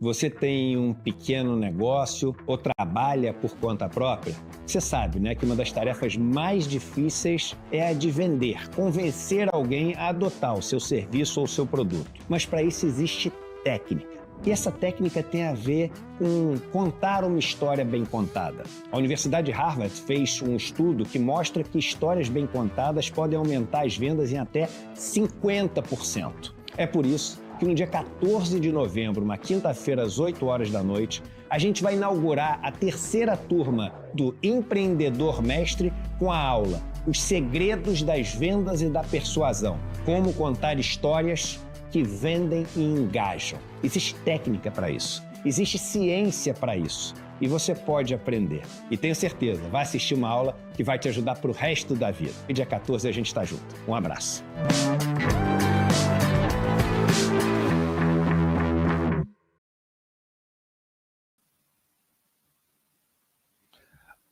Você tem um pequeno negócio ou trabalha por conta própria? Você sabe, né, que uma das tarefas mais difíceis é a de vender, convencer alguém a adotar o seu serviço ou o seu produto. Mas para isso existe técnica. E essa técnica tem a ver com contar uma história bem contada. A Universidade de Harvard fez um estudo que mostra que histórias bem contadas podem aumentar as vendas em até 50%. É por isso que no dia 14 de novembro, uma quinta-feira, às 8 horas da noite, a gente vai inaugurar a terceira turma do Empreendedor Mestre com a aula Os Segredos das Vendas e da Persuasão. Como contar histórias que vendem e engajam. Existe técnica para isso, existe ciência para isso. E você pode aprender. E tenho certeza, vai assistir uma aula que vai te ajudar para o resto da vida. E dia 14 a gente está junto. Um abraço.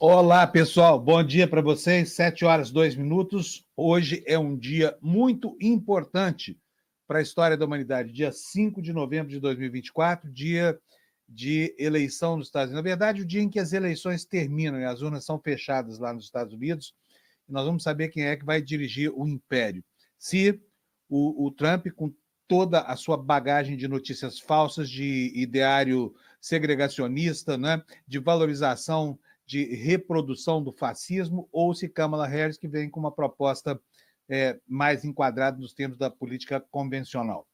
Olá, pessoal. Bom dia para vocês. 7 horas, 2 minutos. Hoje é um dia muito importante para a história da humanidade. Dia 5 de novembro de 2024, dia de eleição nos Estados Unidos. Na verdade, o dia em que as eleições terminam e as urnas são fechadas lá nos Estados Unidos, nós vamos saber quem é que vai dirigir o império. Se o Trump, com toda a sua bagagem de notícias falsas, de ideário segregacionista, né, de valorização, de reprodução do fascismo, ou se Kamala Harris, que vem com uma proposta mais enquadrada nos termos da política convencional.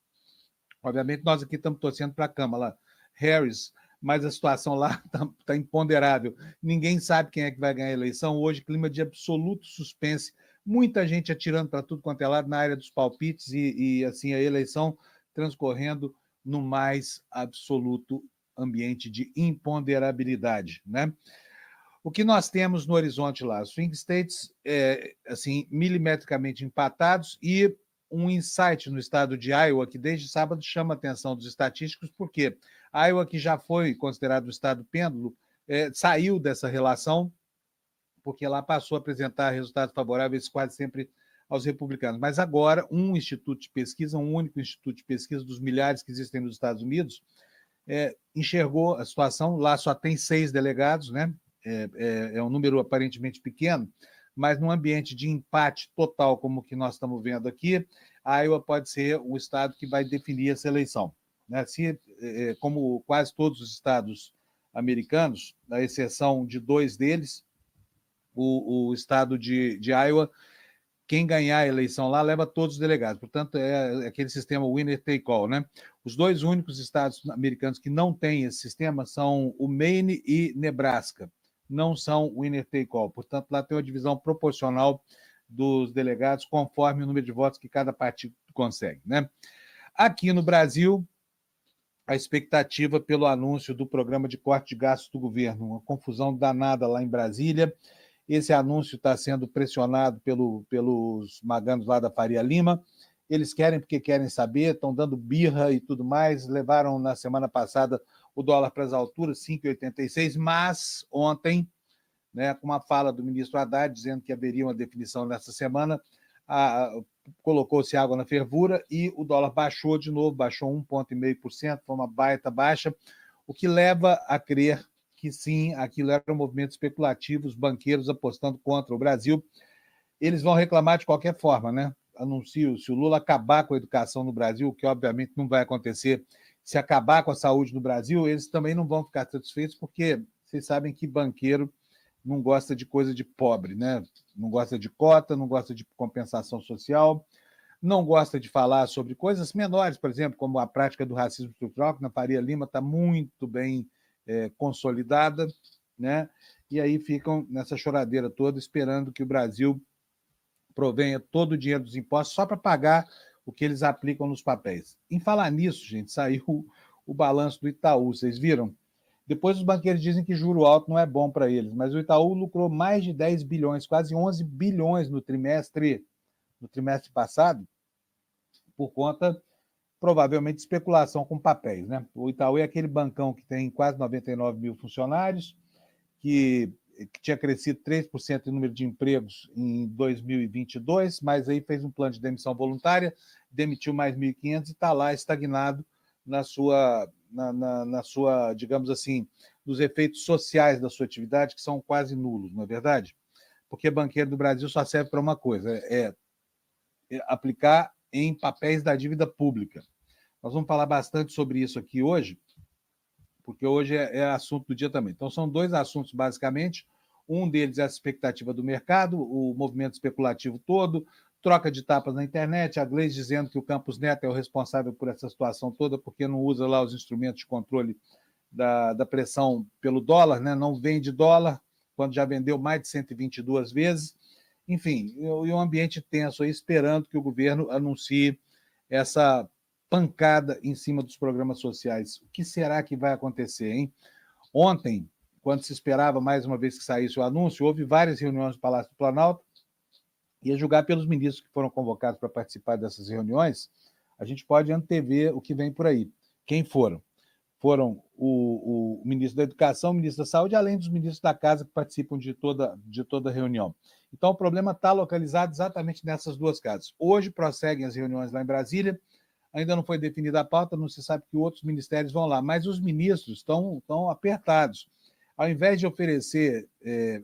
Obviamente, nós aqui estamos torcendo para a Kamala Harris, mas a situação lá está imponderável. Ninguém sabe quem é que vai ganhar a eleição. Hoje, clima de absoluto suspense, muita gente atirando para tudo quanto é lado na área dos palpites e assim, a eleição transcorrendo no mais absoluto ambiente de imponderabilidade, né? O que nós temos no horizonte lá? Swing states, assim, milimetricamente empatados e um insight no estado de Iowa, que desde sábado chama a atenção dos estatísticos, porque Iowa, que já foi considerado o estado pêndulo, saiu dessa relação, porque lá passou a apresentar resultados favoráveis quase sempre aos republicanos. Mas agora, um instituto de pesquisa, um único instituto de pesquisa dos milhares que existem nos Estados Unidos, enxergou a situação. Lá só tem 6 delegados, né? É um número aparentemente pequeno, mas num ambiente de empate total, como o que nós estamos vendo aqui, a Iowa pode ser o estado que vai definir essa eleição, né? Como quase todos os estados americanos, à exceção de 2 deles, o estado de Iowa, quem ganhar a eleição lá leva todos os delegados. Portanto, é aquele sistema winner take all, né? Os 2 únicos estados americanos que não têm esse sistema são o Maine e Nebraska. Não são winner take all. Portanto, lá tem uma divisão proporcional dos delegados conforme o número de votos que cada partido consegue, né? Aqui no Brasil, a expectativa pelo anúncio do programa de corte de gastos do governo, uma confusão danada lá em Brasília. Esse anúncio está sendo pressionado pelos maganos lá da Faria Lima. Eles querem porque querem saber, estão dando birra e tudo mais. Levaram na semana passada o dólar para as alturas, 5,86, mas ontem, né, com uma fala do ministro Haddad dizendo que haveria uma definição nessa semana, colocou-se água na fervura e o dólar baixou de novo, baixou 1,5%, foi uma baita baixa, o que leva a crer que sim, aquilo era um movimento especulativo, os banqueiros apostando contra o Brasil. Eles vão reclamar de qualquer forma, né? Anuncio, se o Lula acabar com a educação no Brasil, o que obviamente não vai acontecer, se acabar com a saúde no Brasil, eles também não vão ficar satisfeitos, porque vocês sabem que banqueiro não gosta de coisa de pobre, né? Não gosta de cota, não gosta de compensação social, não gosta de falar sobre coisas menores, por exemplo, como a prática do racismo estrutural, que na Faria Lima está muito bem consolidada, né? E aí ficam nessa choradeira toda, esperando que o Brasil provenha todo o dinheiro dos impostos só para pagar o que eles aplicam nos papéis. Em falar nisso, gente, saiu o balanço do Itaú, vocês viram? Depois os banqueiros dizem que juro alto não é bom para eles, mas o Itaú lucrou mais de 10 bilhões, quase 11 bilhões no trimestre passado, por conta provavelmente especulação com papéis, né? O Itaú é aquele bancão que tem quase 99 mil funcionários, que tinha crescido 3% em número de empregos em 2022, mas aí fez um plano de demissão voluntária, demitiu mais 1.500 e está lá estagnado na sua, digamos assim, nos efeitos sociais da sua atividade, que são quase nulos, não é verdade? Porque banqueiro do Brasil só serve para uma coisa, é aplicar em papéis da dívida pública. Nós vamos falar bastante sobre isso aqui hoje, porque hoje é assunto do dia também. Então, são dois assuntos, basicamente. Um deles é a expectativa do mercado, o movimento especulativo todo, troca de tapas na internet, a Gleice dizendo que o Campos Neto é o responsável por essa situação toda, porque não usa lá os instrumentos de controle da pressão pelo dólar, né? Não vende dólar, quando já vendeu mais de 122 vezes. Enfim, e um ambiente tenso aí, esperando que o governo anuncie essa pancada em cima dos programas sociais. O que será que vai acontecer, hein? Ontem, quando se esperava mais uma vez que saísse o anúncio, houve várias reuniões no Palácio do Planalto, e a julgar pelos ministros que foram convocados para participar dessas reuniões, a gente pode antever o que vem por aí. Quem foram? Foram o ministro da Educação, o ministro da Saúde, além dos ministros da Casa que participam de toda a reunião. Então, o problema está localizado exatamente nessas duas casas. Hoje prosseguem as reuniões lá em Brasília, ainda não foi definida a pauta, não se sabe que outros ministérios vão lá, mas os ministros estão apertados. Ao invés de oferecer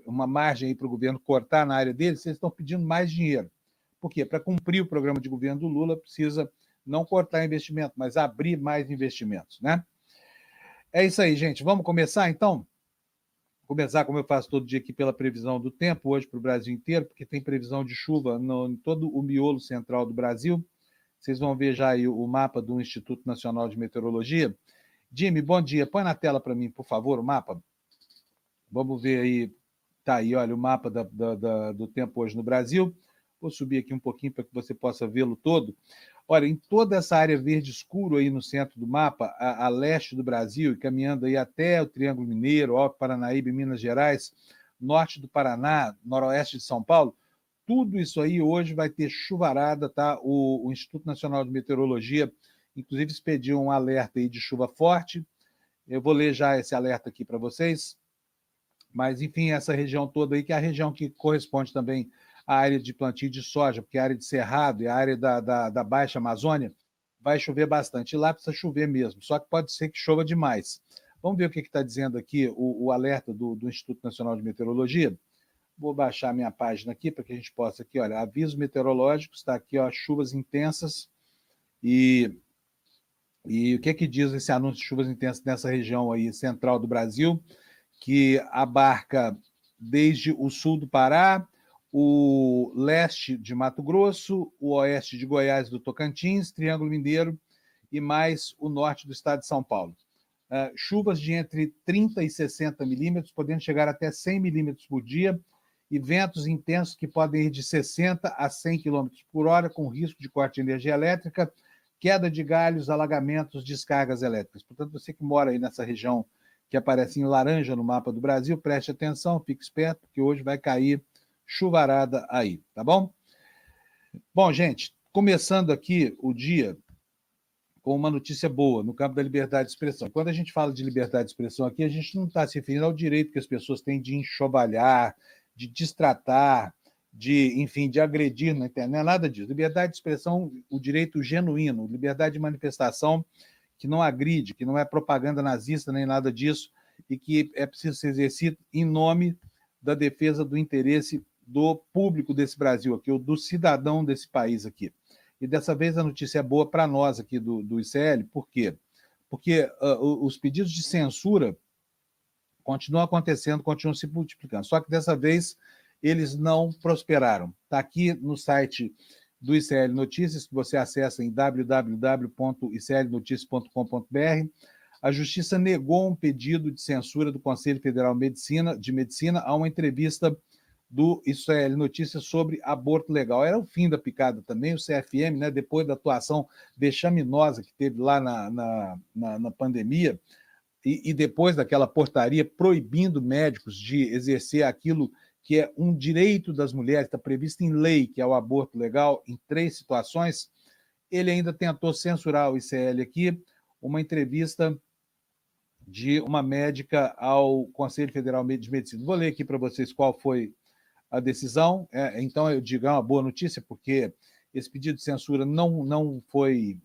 uma margem para o governo cortar na área deles, eles estão pedindo mais dinheiro. Por quê? Para cumprir o programa de governo do Lula, precisa não cortar investimento, mas abrir mais investimentos, né? É isso aí, gente. Vamos começar, então? Vou começar, como eu faço todo dia aqui, pela previsão do tempo, hoje para o Brasil inteiro, porque tem previsão de chuva em todo o miolo central do Brasil. Vocês vão ver já aí o mapa do Instituto Nacional de Meteorologia. Jimmy, bom dia. Põe na tela para mim, por favor, o mapa. Vamos ver aí. Tá aí, olha, o mapa do tempo hoje no Brasil. Vou subir aqui um pouquinho para que você possa vê-lo todo. Olha, em toda essa área verde escuro aí no centro do mapa, a leste do Brasil, e caminhando aí até o Triângulo Mineiro, Alto Paranaíba, Minas Gerais, norte do Paraná, noroeste de São Paulo, tudo isso aí hoje vai ter chuvarada, tá? O Instituto Nacional de Meteorologia, inclusive, expediu um alerta aí de chuva forte. Eu vou ler já esse alerta aqui para vocês. Mas, enfim, essa região toda aí, que é a região que corresponde também à área de plantio de soja, porque a área de Cerrado e a área da Baixa Amazônia, vai chover bastante. E lá precisa chover mesmo, só que pode ser que chova demais. Vamos ver o que está dizendo aqui o alerta do Instituto Nacional de Meteorologia. Vou baixar minha página aqui para que a gente possa aqui, olha, aviso meteorológico, está aqui, ó, chuvas intensas. E o que diz esse anúncio de chuvas intensas nessa região aí central do Brasil, que abarca desde o sul do Pará, o leste de Mato Grosso, o oeste de Goiás e do Tocantins, Triângulo Mineiro e mais o norte do estado de São Paulo. Chuvas de entre 30 e 60 milímetros, podendo chegar até 100 milímetros por dia, e ventos intensos que podem ir de 60 a 100 km por hora, com risco de corte de energia elétrica, queda de galhos, alagamentos, descargas elétricas. Portanto, você que mora aí nessa região que aparece em laranja no mapa do Brasil, preste atenção, fique esperto, porque hoje vai cair chuvarada aí, tá bom? Bom, gente, começando aqui o dia com uma notícia boa no campo da liberdade de expressão. Quando a gente fala de liberdade de expressão aqui, a gente não está se referindo ao direito que as pessoas têm de enxovalhar, de destratar, enfim, de agredir na internet, não é nada disso. Liberdade de expressão, o direito genuíno, liberdade de manifestação, que não agride, que não é propaganda nazista nem nada disso, e que é preciso ser exercido em nome da defesa do interesse do público desse Brasil aqui, ou do cidadão desse país aqui. E dessa vez a notícia é boa para nós aqui do ICL, por quê? Porque os pedidos de censura continuam acontecendo, continuam se multiplicando, só que dessa vez eles não prosperaram. Está aqui no site do ICL Notícias, que você acessa em www.iclnoticias.com.br. A Justiça negou um pedido de censura do Conselho Federal de Medicina a uma entrevista do ICL Notícias sobre aborto legal. Era o fim da picada também, o CFM, né, depois da atuação vexaminosa que teve lá na pandemia, e depois daquela portaria proibindo médicos de exercer aquilo que é um direito das mulheres, está previsto em lei, que é o aborto legal, em 3 situações, ele ainda tentou censurar o ICL aqui, uma entrevista de uma médica ao Conselho Federal de Medicina. Vou ler aqui para vocês qual foi a decisão. Então, eu digo, é uma boa notícia, porque esse pedido de censura não foi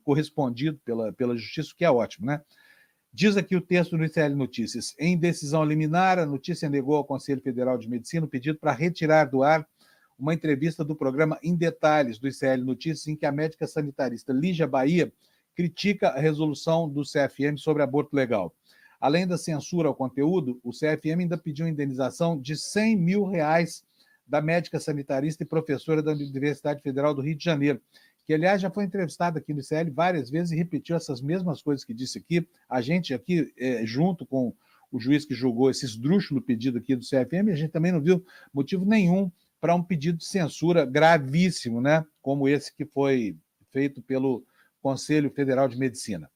correspondido pela Justiça, o que é ótimo, né? Diz aqui o texto do ICL Notícias. Em decisão liminar, a notícia negou ao Conselho Federal de Medicina o pedido para retirar do ar uma entrevista do programa Em Detalhes do ICL Notícias, em que a médica sanitarista Lígia Bahia critica a resolução do CFM sobre aborto legal. Além da censura ao conteúdo, o CFM ainda pediu indenização de R$100 mil da médica sanitarista e professora da Universidade Federal do Rio de Janeiro, que, aliás, já foi entrevistada aqui no ICL várias vezes e repetiu essas mesmas coisas que disse aqui. A gente aqui, junto com o juiz que julgou esse esdrúxulo pedido aqui do CFM, a gente também não viu motivo nenhum para um pedido de censura gravíssimo, né? Como esse que foi feito pelo Conselho Federal de Medicina.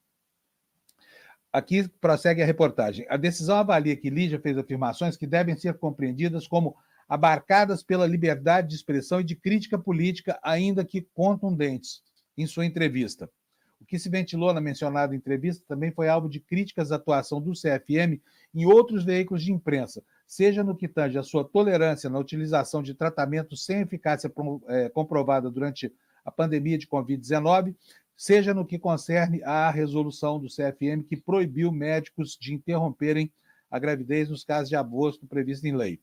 Aqui prossegue a reportagem. A decisão avalia que Lígia fez afirmações que devem ser compreendidas como abarcadas pela liberdade de expressão e de crítica política, ainda que contundentes, em sua entrevista. O que se ventilou na mencionada entrevista também foi alvo de críticas à atuação do CFM em outros veículos de imprensa, seja no que tange à sua tolerância na utilização de tratamentos sem eficácia comprovada durante a pandemia de Covid-19, seja no que concerne à resolução do CFM que proibiu médicos de interromperem a gravidez nos casos de aborto previsto em lei.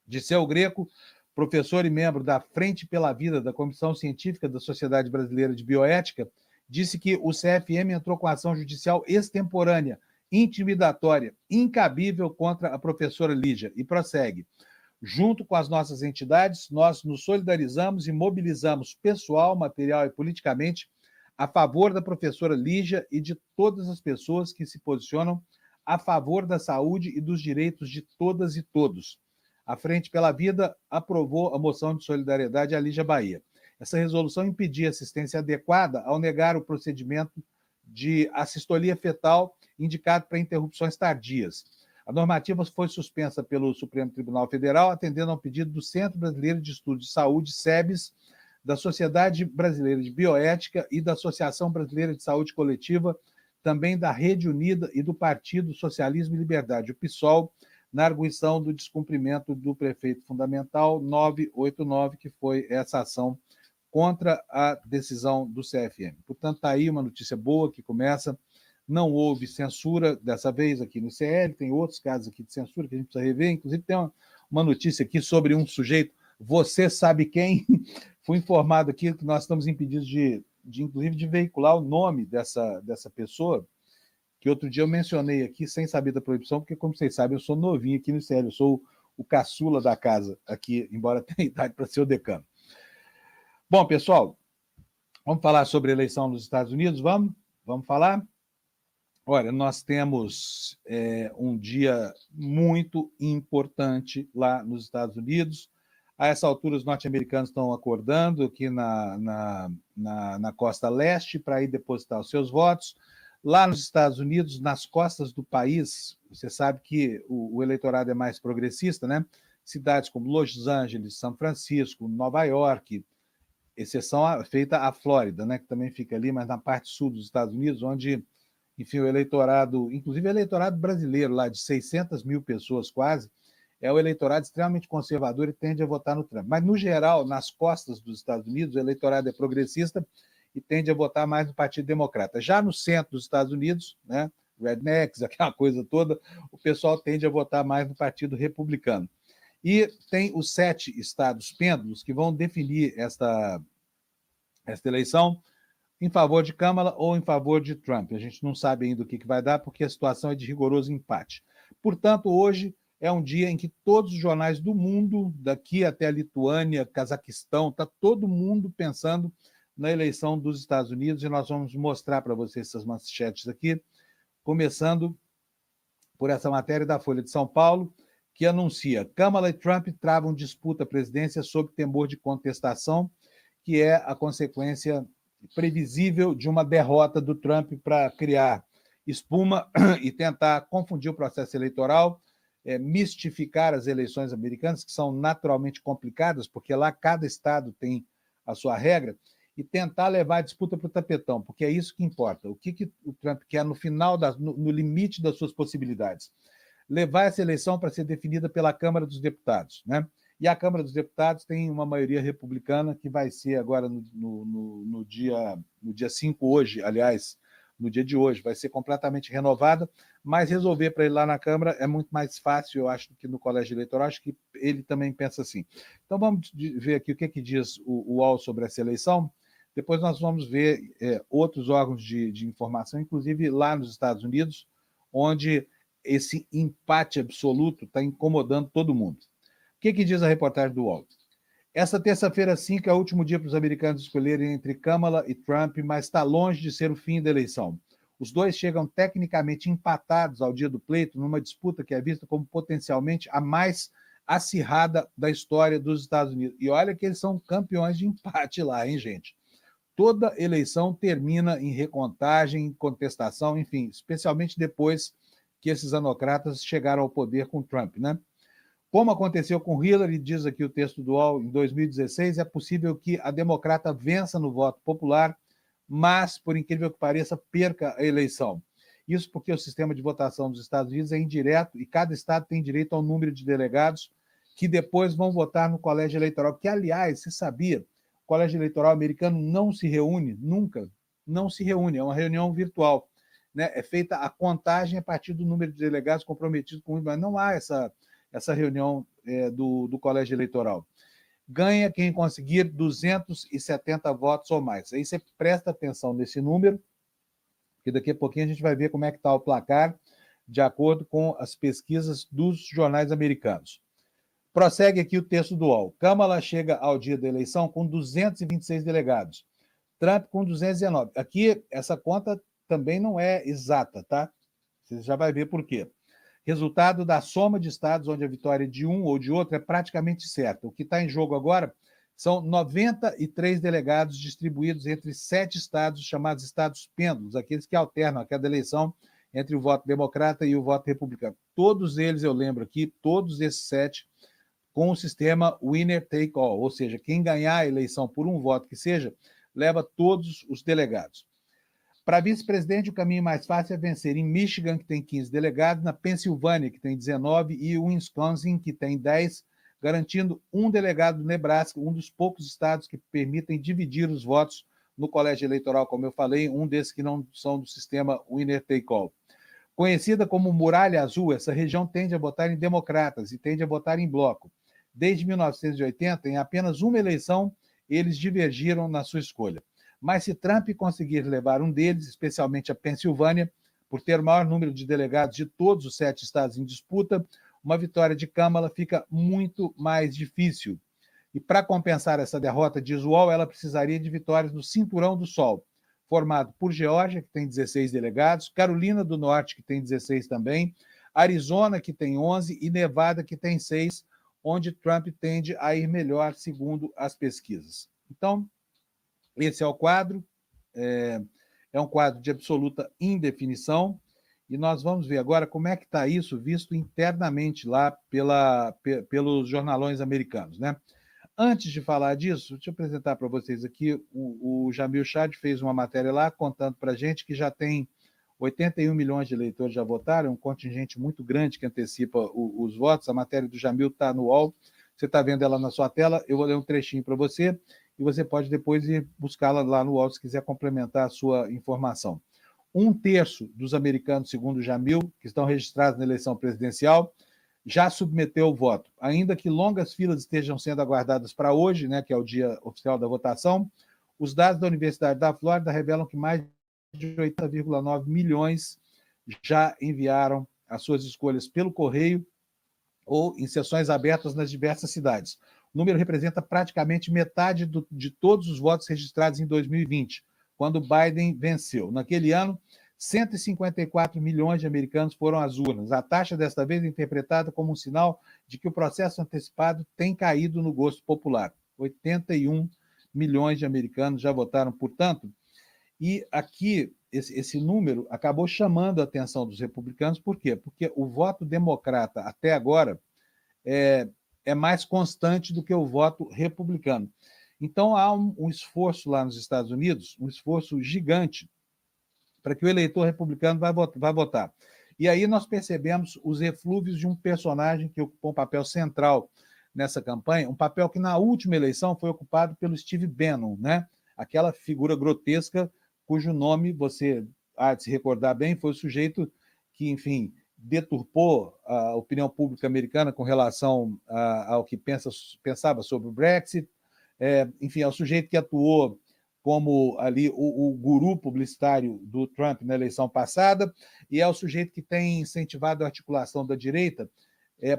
Dirceu Greco, professor e membro da Frente pela Vida da Comissão Científica da Sociedade Brasileira de Bioética, disse que o CFM entrou com ação judicial extemporânea, intimidatória, incabível contra a professora Lígia, e prossegue. Junto com as nossas entidades, nós nos solidarizamos e mobilizamos pessoal, material e politicamente a favor da professora Lígia e de todas as pessoas que se posicionam a favor da saúde e dos direitos de todas e todos. A Frente pela Vida aprovou a moção de solidariedade à Lígia Bahia. Essa resolução impedia assistência adequada ao negar o procedimento de assistolia fetal indicado para interrupções tardias. A normativa foi suspensa pelo Supremo Tribunal Federal, atendendo ao pedido do Centro Brasileiro de Estudos de Saúde, SEBS, da Sociedade Brasileira de Bioética e da Associação Brasileira de Saúde Coletiva, também da Rede Unida e do Partido Socialismo e Liberdade, o PSOL, na arguição do descumprimento do prefeito fundamental 989, que foi essa ação contra a decisão do CFM. Portanto, está aí uma notícia boa que começa. Não houve censura dessa vez aqui no CL, tem outros casos aqui de censura que a gente precisa rever. Inclusive, tem uma notícia aqui sobre um sujeito, você sabe quem? Fui informado aqui que nós estamos impedidos inclusive, de veicular o nome dessa pessoa, que outro dia eu mencionei aqui, sem saber da proibição, porque, como vocês sabem, eu sou novinho aqui no CL, eu sou o caçula da casa aqui, embora tenha idade para ser o decano. Bom, pessoal, vamos falar sobre a eleição nos Estados Unidos? Vamos falar? Olha, nós temos um dia muito importante lá nos Estados Unidos. A essa altura, os norte-americanos estão acordando aqui na costa leste para ir depositar os seus votos. Lá nos Estados Unidos, nas costas do país, você sabe que o eleitorado é mais progressista, né? Cidades como Los Angeles, São Francisco, Nova York, exceção feita à Flórida, né? Que também fica ali, mas na parte sul dos Estados Unidos, onde, enfim, o eleitorado, inclusive o eleitorado brasileiro, lá de 600 mil pessoas quase, é o eleitorado extremamente conservador e tende a votar no Trump. Mas, no geral, nas costas dos Estados Unidos, o eleitorado é progressista e tende a votar mais no Partido Democrata. Já no centro dos Estados Unidos, né, rednecks, aquela coisa toda, o pessoal tende a votar mais no Partido Republicano. E tem os 7 estados pêndulos que vão definir esta eleição em favor de Kamala ou em favor de Trump. A gente não sabe ainda o que vai dar, porque a situação é de rigoroso empate. Portanto, hoje é um dia em que todos os jornais do mundo, daqui até a Lituânia, Cazaquistão, está todo mundo pensando na eleição dos Estados Unidos, e nós vamos mostrar para vocês essas manchetes aqui, começando por essa matéria da Folha de São Paulo, que anuncia: Kamala e Trump travam disputa à presidência sob temor de contestação, que é a consequência previsível de uma derrota do Trump para criar espuma e tentar confundir o processo eleitoral, mistificar as eleições americanas, que são naturalmente complicadas, porque lá cada estado tem a sua regra, e tentar levar a disputa para o tapetão, porque é isso que importa. O que o Trump quer no final, no limite das suas possibilidades? Levar essa eleição para ser definida pela Câmara dos Deputados, né? E a Câmara dos Deputados tem uma maioria republicana que vai ser agora no dia 5 hoje, aliás, no dia de hoje, vai ser completamente renovada, mas resolver para ele lá na Câmara é muito mais fácil, eu acho, do que no colégio eleitoral. Acho que ele também pensa assim. Então vamos ver aqui o que diz o UOL sobre essa eleição. Depois nós vamos ver outros órgãos de informação, inclusive lá nos Estados Unidos, onde esse empate absoluto está incomodando todo mundo. O que diz a reportagem do UOL? Essa terça-feira, 5, é o último dia para os americanos escolherem entre Kamala e Trump, mas está longe de ser o fim da eleição. Os dois chegam tecnicamente empatados ao dia do pleito, numa disputa que é vista como potencialmente a mais acirrada da história dos Estados Unidos. E olha que eles são campeões de empate lá, hein, gente? Toda eleição termina em recontagem, em contestação, enfim, especialmente depois que esses anocratas chegaram ao poder com Trump, né? Como aconteceu com Hillary, diz aqui o texto do UOL, em 2016, é possível que a democrata vença no voto popular, mas, por incrível que pareça, perca a eleição. Isso porque o sistema de votação dos Estados Unidos é indireto e cada estado tem direito ao número de delegados que depois vão votar no colégio eleitoral, que, aliás, você sabia, o colégio eleitoral americano não se reúne, nunca, não se reúne, é uma reunião virtual, né? É feita a contagem a partir do número de delegados comprometidos com isso, mas não há essa reunião do colégio eleitoral. Ganha quem conseguir 270 votos ou mais. Aí você presta atenção nesse número, que daqui a pouquinho a gente vai ver como é que está o placar, de acordo com as pesquisas dos jornais americanos. Prossegue aqui o texto do UOL. Kamala chega ao dia da eleição com 226 delegados. Trump com 219. Aqui, essa conta também não é exata, tá? Você já vai ver por quê. Resultado da soma de estados onde a vitória de um ou de outro é praticamente certa. O que está em jogo agora são 93 delegados distribuídos entre 7 estados, chamados estados pêndulos, aqueles que alternam a cada eleição entre o voto democrata e o voto republicano. Todos eles, eu lembro aqui, todos esses 7, com o sistema winner take all, ou seja, quem ganhar a eleição por um voto que seja, leva todos os delegados. Para vice-presidente, o caminho mais fácil é vencer em Michigan, que tem 15 delegados, na Pensilvânia, que tem 19, e Wisconsin, que tem 10, garantindo um delegado do Nebraska, um dos poucos estados que permitem dividir os votos no colégio eleitoral, como eu falei, um desses que não são do sistema winner-take-all. Conhecida como Muralha Azul, essa região tende a votar em democratas e tende a votar em bloco. Desde 1980, em apenas uma eleição, eles divergiram na sua escolha. Mas se Trump conseguir levar um deles, especialmente a Pensilvânia, por ter o maior número de delegados de todos os 7 estados em disputa, uma vitória de Kamala fica muito mais difícil. E para compensar essa derrota, diz o UOL, ela precisaria de vitórias no Cinturão do Sol, formado por Geórgia, que tem 16 delegados, Carolina do Norte, que tem 16 também, Arizona, que tem 11, e Nevada, que tem 6, onde Trump tende a ir melhor, segundo as pesquisas. Então, esse é o quadro, é um quadro de absoluta indefinição, e nós vamos ver agora como é que está isso visto internamente lá pelos jornalões americanos, né? Antes de falar disso, deixa eu apresentar para vocês aqui, o Jamil Chad fez uma matéria lá contando para a gente que já tem 81 milhões de eleitores já votaram, um contingente muito grande que antecipa os votos. A matéria do Jamil está no UOL, você está vendo ela na sua tela, eu vou ler um trechinho para você, e você pode depois ir buscá-la lá no UOL se quiser complementar a sua informação. 1/3 dos americanos, segundo o Jamil, que estão registrados na eleição presidencial, já submeteu o voto. Ainda que longas filas estejam sendo aguardadas para hoje, né, que é o dia oficial da votação, os dados da Universidade da Flórida revelam que mais de 80,9 milhões já enviaram as suas escolhas pelo correio ou em sessões abertas nas diversas cidades. O número representa praticamente metade de todos os votos registrados em 2020, quando Biden venceu. Naquele ano, 154 milhões de americanos foram às urnas. A taxa, desta vez, é interpretada como um sinal de que o processo antecipado tem caído no gosto popular. 81 milhões de americanos já votaram, portanto, e aqui esse número acabou chamando a atenção dos republicanos. Por quê? Porque o voto democrata, até agora, é mais constante do que o voto republicano. Então, há um esforço lá nos Estados Unidos, um esforço gigante, para que o eleitor republicano vá votar. E aí nós percebemos os eflúvios de um personagem que ocupou um papel central nessa campanha, um papel que na última eleição foi ocupado pelo Steve Bannon, né? Aquela figura grotesca cujo nome você há de se recordar bem, foi o sujeito que, enfim, deturpou a opinião pública americana com relação ao que pensava sobre o Brexit, enfim, é o sujeito que atuou como ali o guru publicitário do Trump na eleição passada, e é o sujeito que tem incentivado a articulação da direita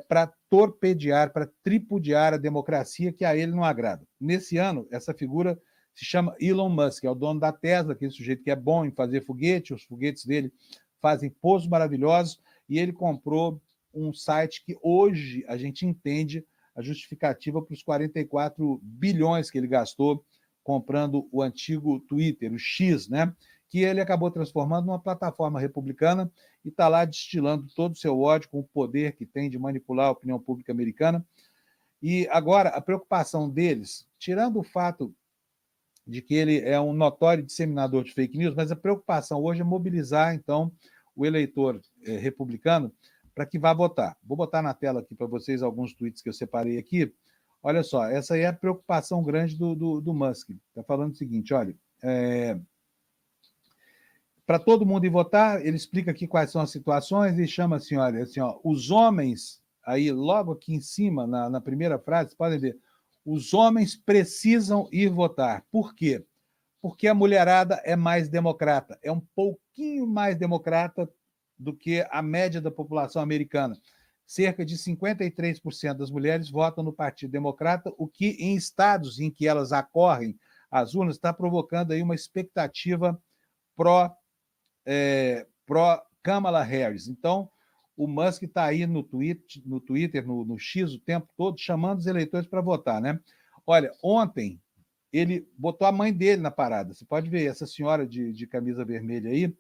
para torpedear, para tripudiar a democracia que a ele não agrada. Nesse ano, essa figura se chama Elon Musk, é o dono da Tesla, aquele sujeito que é bom em fazer foguete, os foguetes dele fazem pousos maravilhosos, e ele comprou um site que hoje a gente entende a justificativa para os 44 bilhões que ele gastou comprando o antigo Twitter, o X, né? Que ele acabou transformando numa plataforma republicana e está lá destilando todo o seu ódio com o poder que tem de manipular a opinião pública americana. E agora, a preocupação deles, tirando o fato de que ele é um notório disseminador de fake news, mas a preocupação hoje é mobilizar, então, o eleitor republicano para que vá votar. Vou botar na tela aqui para vocês alguns tweets que eu separei aqui. Olha só, essa aí é a preocupação grande do Musk. Está falando o seguinte, olha, para todo mundo ir votar, ele explica aqui quais são as situações e chama assim, olha, assim, ó, os homens, aí logo aqui em cima, na primeira frase, podem ver, os homens precisam ir votar. Por quê? Porque a mulherada é mais democrata, é um pouquinho mais democrata do que a média da população americana. Cerca de 53% das mulheres votam no Partido Democrata, o que em estados em que elas acorrem às urnas está provocando aí uma expectativa pró-Kamala Harris. Então, o Musk está aí no Twitter, no X, o tempo todo, chamando os eleitores para votar, né? Olha, ontem ele botou a mãe dele na parada. Você pode ver, essa senhora de camisa vermelha aí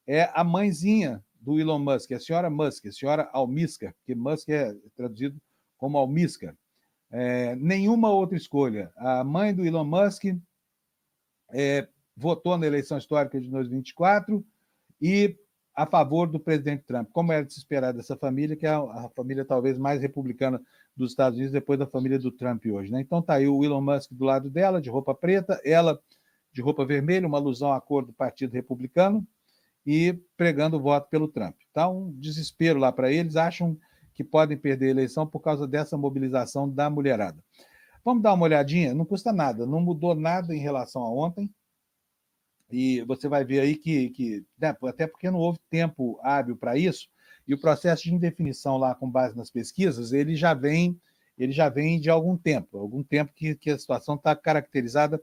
é a mãezinha do Elon Musk, a senhora Musk, a senhora Almíscar, que Musk é traduzido como Almíscar. Nenhuma outra escolha. A mãe do Elon Musk votou na eleição histórica de 2024 e a favor do presidente Trump, como era de se esperar dessa família, que é a família talvez mais republicana dos Estados Unidos, depois da família do Trump hoje, né? Então está aí o Elon Musk do lado dela, de roupa preta, ela de roupa vermelha, uma alusão à cor do Partido Republicano, e pregando o voto pelo Trump. Está um desespero lá para eles, acham que podem perder a eleição por causa dessa mobilização da mulherada. Vamos dar uma olhadinha? Não custa nada, não mudou nada em relação a ontem, e você vai ver aí que né, até porque não houve tempo hábil para isso, e o processo de indefinição lá com base nas pesquisas, ele já vem de algum tempo que a situação está caracterizada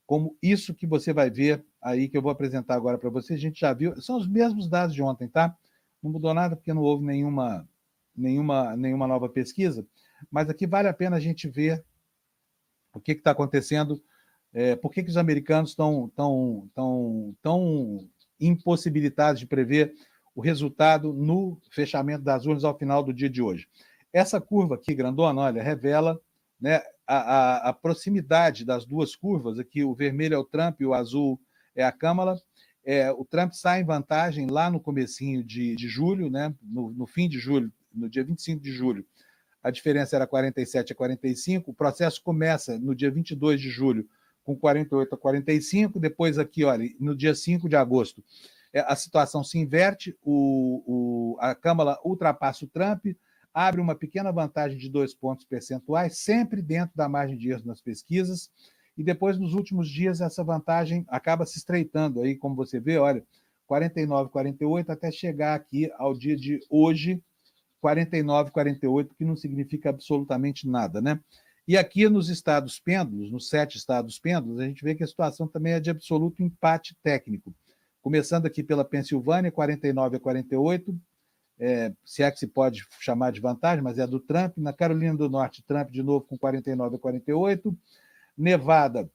como isso que você vai ver aí, que eu vou apresentar agora para você. A gente já viu, são os mesmos dados de ontem, tá? Não mudou nada porque não houve nenhuma nova pesquisa, mas aqui vale a pena a gente ver o que está acontecendo, por que os americanos estão tão impossibilitados de prever o resultado no fechamento das urnas ao final do dia de hoje. Essa curva aqui, grandona, olha, revela, né, a proximidade das duas curvas, aqui o vermelho é o Trump e o azul é a Kamala. O Trump sai em vantagem lá no comecinho de julho, né, no fim de julho, no dia 25 de julho, a diferença era 47-45, o processo começa no dia 22 de julho com 48-45, depois aqui, olha, no dia 5 de agosto, a situação se inverte, a Kamala ultrapassa o Trump, abre uma pequena vantagem de 2 pontos percentuais, sempre dentro da margem de erro nas pesquisas, e depois, nos últimos dias, essa vantagem acaba se estreitando. Aí, como você vê, olha, 49-48, até chegar aqui ao dia de hoje, 49-48, que não significa absolutamente nada, né? E aqui nos estados pêndulos, nos 7 estados pêndulos, a gente vê que a situação também é de absoluto empate técnico. Começando aqui pela Pensilvânia, 49-48, se é que se pode chamar de vantagem, mas é do Trump. Na Carolina do Norte, Trump de novo com 49-48. Nevada,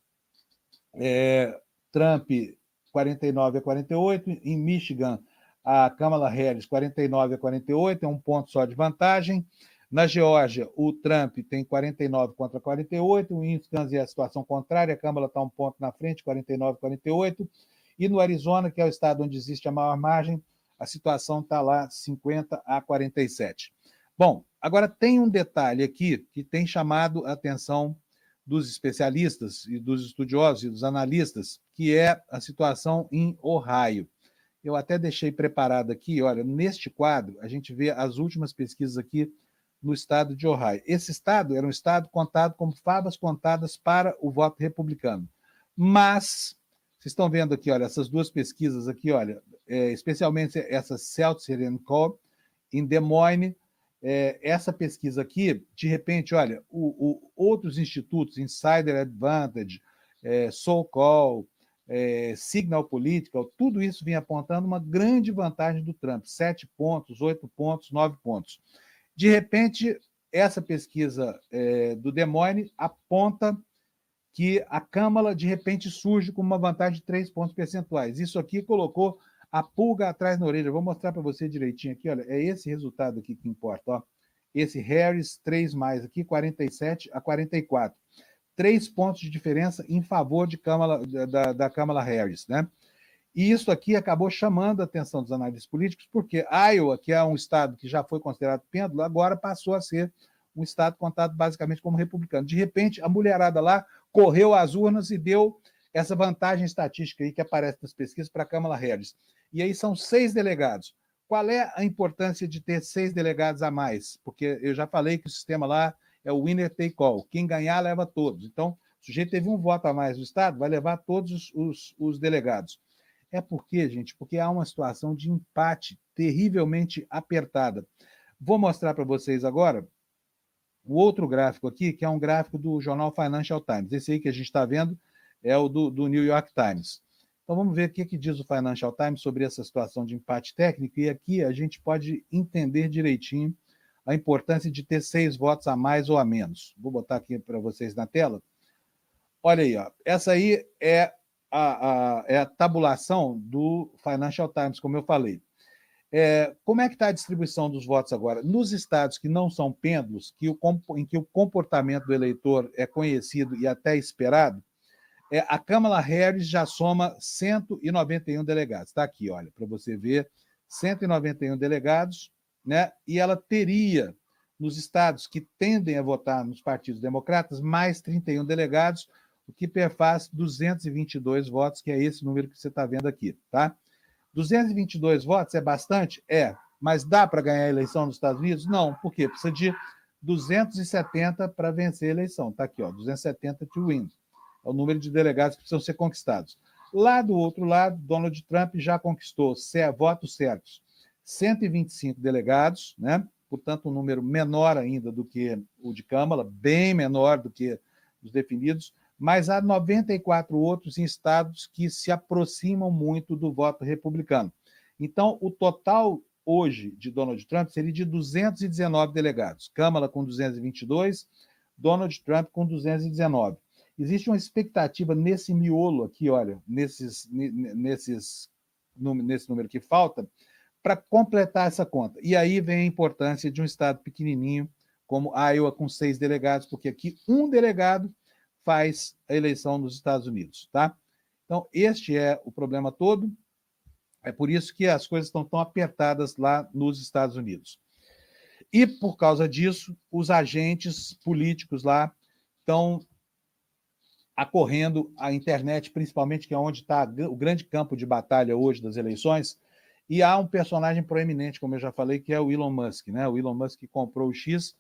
Trump 49-48. Em Michigan, a Kamala Harris 49-48, é um ponto só de vantagem. Na Geórgia, o Trump tem 49 contra 48, o Wisconsin é a situação contrária, a Câmara está um ponto na frente, 49 a 48, e no Arizona, que é o estado onde existe a maior margem, a situação está lá 50 a 47. Bom, agora tem um detalhe aqui que tem chamado a atenção dos especialistas e dos estudiosos e dos analistas, que é a situação em Ohio. Eu até deixei preparado aqui, olha, neste quadro, a gente vê as últimas pesquisas aqui no estado de Ohio. Esse estado era um estado contado como favas contadas para o voto republicano. Mas, vocês estão vendo aqui, olha, essas duas pesquisas aqui, olha, especialmente essa Seltzer & Co. em Des Moines, essa pesquisa aqui, de repente, olha, outros institutos, Insider Advantage, SoCall, Signal Political, tudo isso vinha apontando uma grande vantagem do Trump, 7 pontos, 8 pontos, 9 pontos. De repente, essa pesquisa do Des Moines aponta que a Câmara, de repente, surge com uma vantagem de 3 pontos percentuais. Isso aqui colocou a pulga atrás na orelha. Vou mostrar para você direitinho aqui, olha, é esse resultado aqui que importa, ó. Esse Harris 3 mais aqui, 47 a 44. 3 pontos de diferença em favor da Câmara Harris, né? E isso aqui acabou chamando a atenção dos analistas políticos, porque Iowa, que é um estado que já foi considerado pêndulo, agora passou a ser um estado contado basicamente como republicano. De repente, a mulherada lá correu às urnas e deu essa vantagem estatística aí que aparece nas pesquisas para a Câmara Harris. E aí são 6 delegados. Qual é a importância de ter 6 delegados a mais? Porque eu já falei que o sistema lá é o winner take all. Quem ganhar, leva todos. Então, o sujeito teve um voto a mais no estado, vai levar todos os delegados. É porque, gente, porque há uma situação de empate terrivelmente apertada. Vou mostrar para vocês agora o outro gráfico aqui, que é um gráfico do jornal Financial Times. Esse aí que a gente está vendo é o do New York Times. Então vamos ver o que diz o Financial Times sobre essa situação de empate técnico, e aqui a gente pode entender direitinho a importância de ter 6 votos a mais ou a menos. Vou botar aqui para vocês na tela. Olha aí, ó. Essa aí é a tabulação do Financial Times, como eu falei. Como é que está a distribuição dos votos agora? Nos estados que não são pêndulos, em que o comportamento do eleitor é conhecido e até esperado, a Kamala Harris já soma 191 delegados. Está aqui, olha, para você ver, 191 delegados, né? E ela teria, nos estados que tendem a votar nos partidos democratas, mais 31 delegados, o que perfaz 222 votos, que é esse número que você está vendo aqui, tá? 222 votos é bastante? Mas dá para ganhar a eleição nos Estados Unidos? Não. Por quê? Precisa de 270 para vencer a eleição. Está aqui, ó, 270 to win. É o número de delegados que precisam ser conquistados. Lá do outro lado, Donald Trump já conquistou votos certos 125 delegados, né? Portanto, um número menor ainda do que o de Câmara, bem menor do que os definidos, mas há 94 outros em estados que se aproximam muito do voto republicano. Então, o total hoje de Donald Trump seria de 219 delegados. Câmara com 222, Donald Trump com 219. Existe uma expectativa nesse miolo aqui, olha, nesse número que falta, para completar essa conta. E aí vem a importância de um estado pequenininho, como Iowa, com 6 delegados, porque aqui um delegado faz a eleição nos Estados Unidos, tá? Então, este é o problema todo. É por isso que as coisas estão tão apertadas lá nos Estados Unidos. E, por causa disso, os agentes políticos lá estão acorrendo a internet, principalmente, que é onde está o grande campo de batalha hoje das eleições, e há um personagem proeminente, como eu já falei, que é o Elon Musk, né? O Elon Musk comprou o X.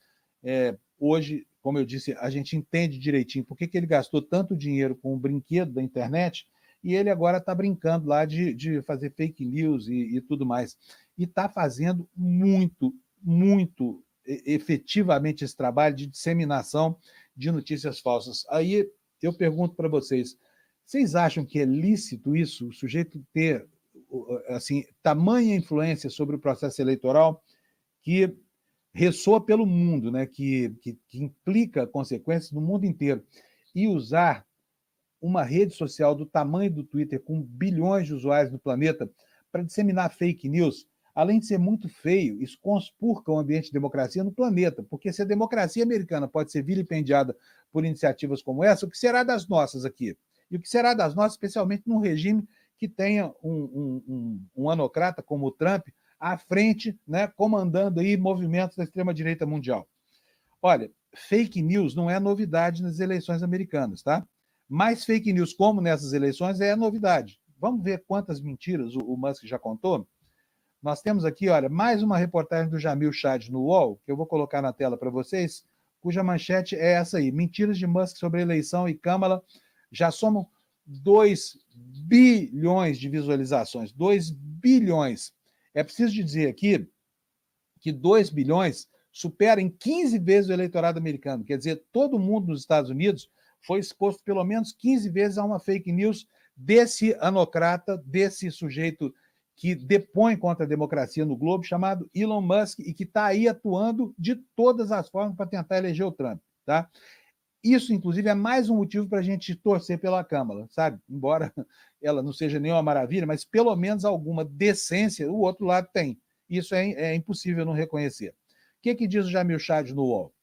Hoje, como eu disse, a gente entende direitinho por que ele gastou tanto dinheiro com o brinquedo da internet, e ele agora está brincando lá de fazer fake news e tudo mais. E está fazendo muito, muito efetivamente esse trabalho de disseminação de notícias falsas. Aí eu pergunto para vocês acham que é lícito isso, o sujeito ter assim, tamanha influência sobre o processo eleitoral que ressoa pelo mundo, né? que implica consequências no mundo inteiro, e usar uma rede social do tamanho do Twitter, com bilhões de usuários no planeta, para disseminar fake news? além de ser muito feio, isso conspurca o ambiente de democracia no planeta, porque se a democracia americana pode ser vilipendiada por iniciativas como essa, o que será das nossas aqui? E o que será das nossas, especialmente num regime que tenha um anocrata como o Trump à frente, né, comandando aí movimentos da extrema-direita mundial? Olha, fake news não é novidade nas eleições americanas, tá? Mais fake news como nessas eleições é a novidade. Vamos ver quantas mentiras o Musk já contou? Nós temos aqui, olha, mais uma reportagem do Jamil Chad no UOL, que eu vou colocar na tela para vocês, cuja manchete é essa aí. Mentiras de Musk sobre a eleição e Câmara já somam 2 bilhões de visualizações. 2 bilhões. É preciso dizer aqui que 2 bilhões supera em 15 vezes o eleitorado americano. Quer dizer, todo mundo nos Estados Unidos foi exposto pelo menos 15 vezes a uma fake news desse anocrata, desse sujeito que depõe contra a democracia no globo, chamado Elon Musk, e que está aí atuando de todas as formas para tentar eleger o Trump. Tá? Isso, inclusive, é mais um motivo para a gente torcer pela Câmara, sabe? Embora ela não seja nenhuma maravilha, mas pelo menos alguma decência o outro lado tem. Isso é impossível não reconhecer. O que diz o Jamil Chad no UOL?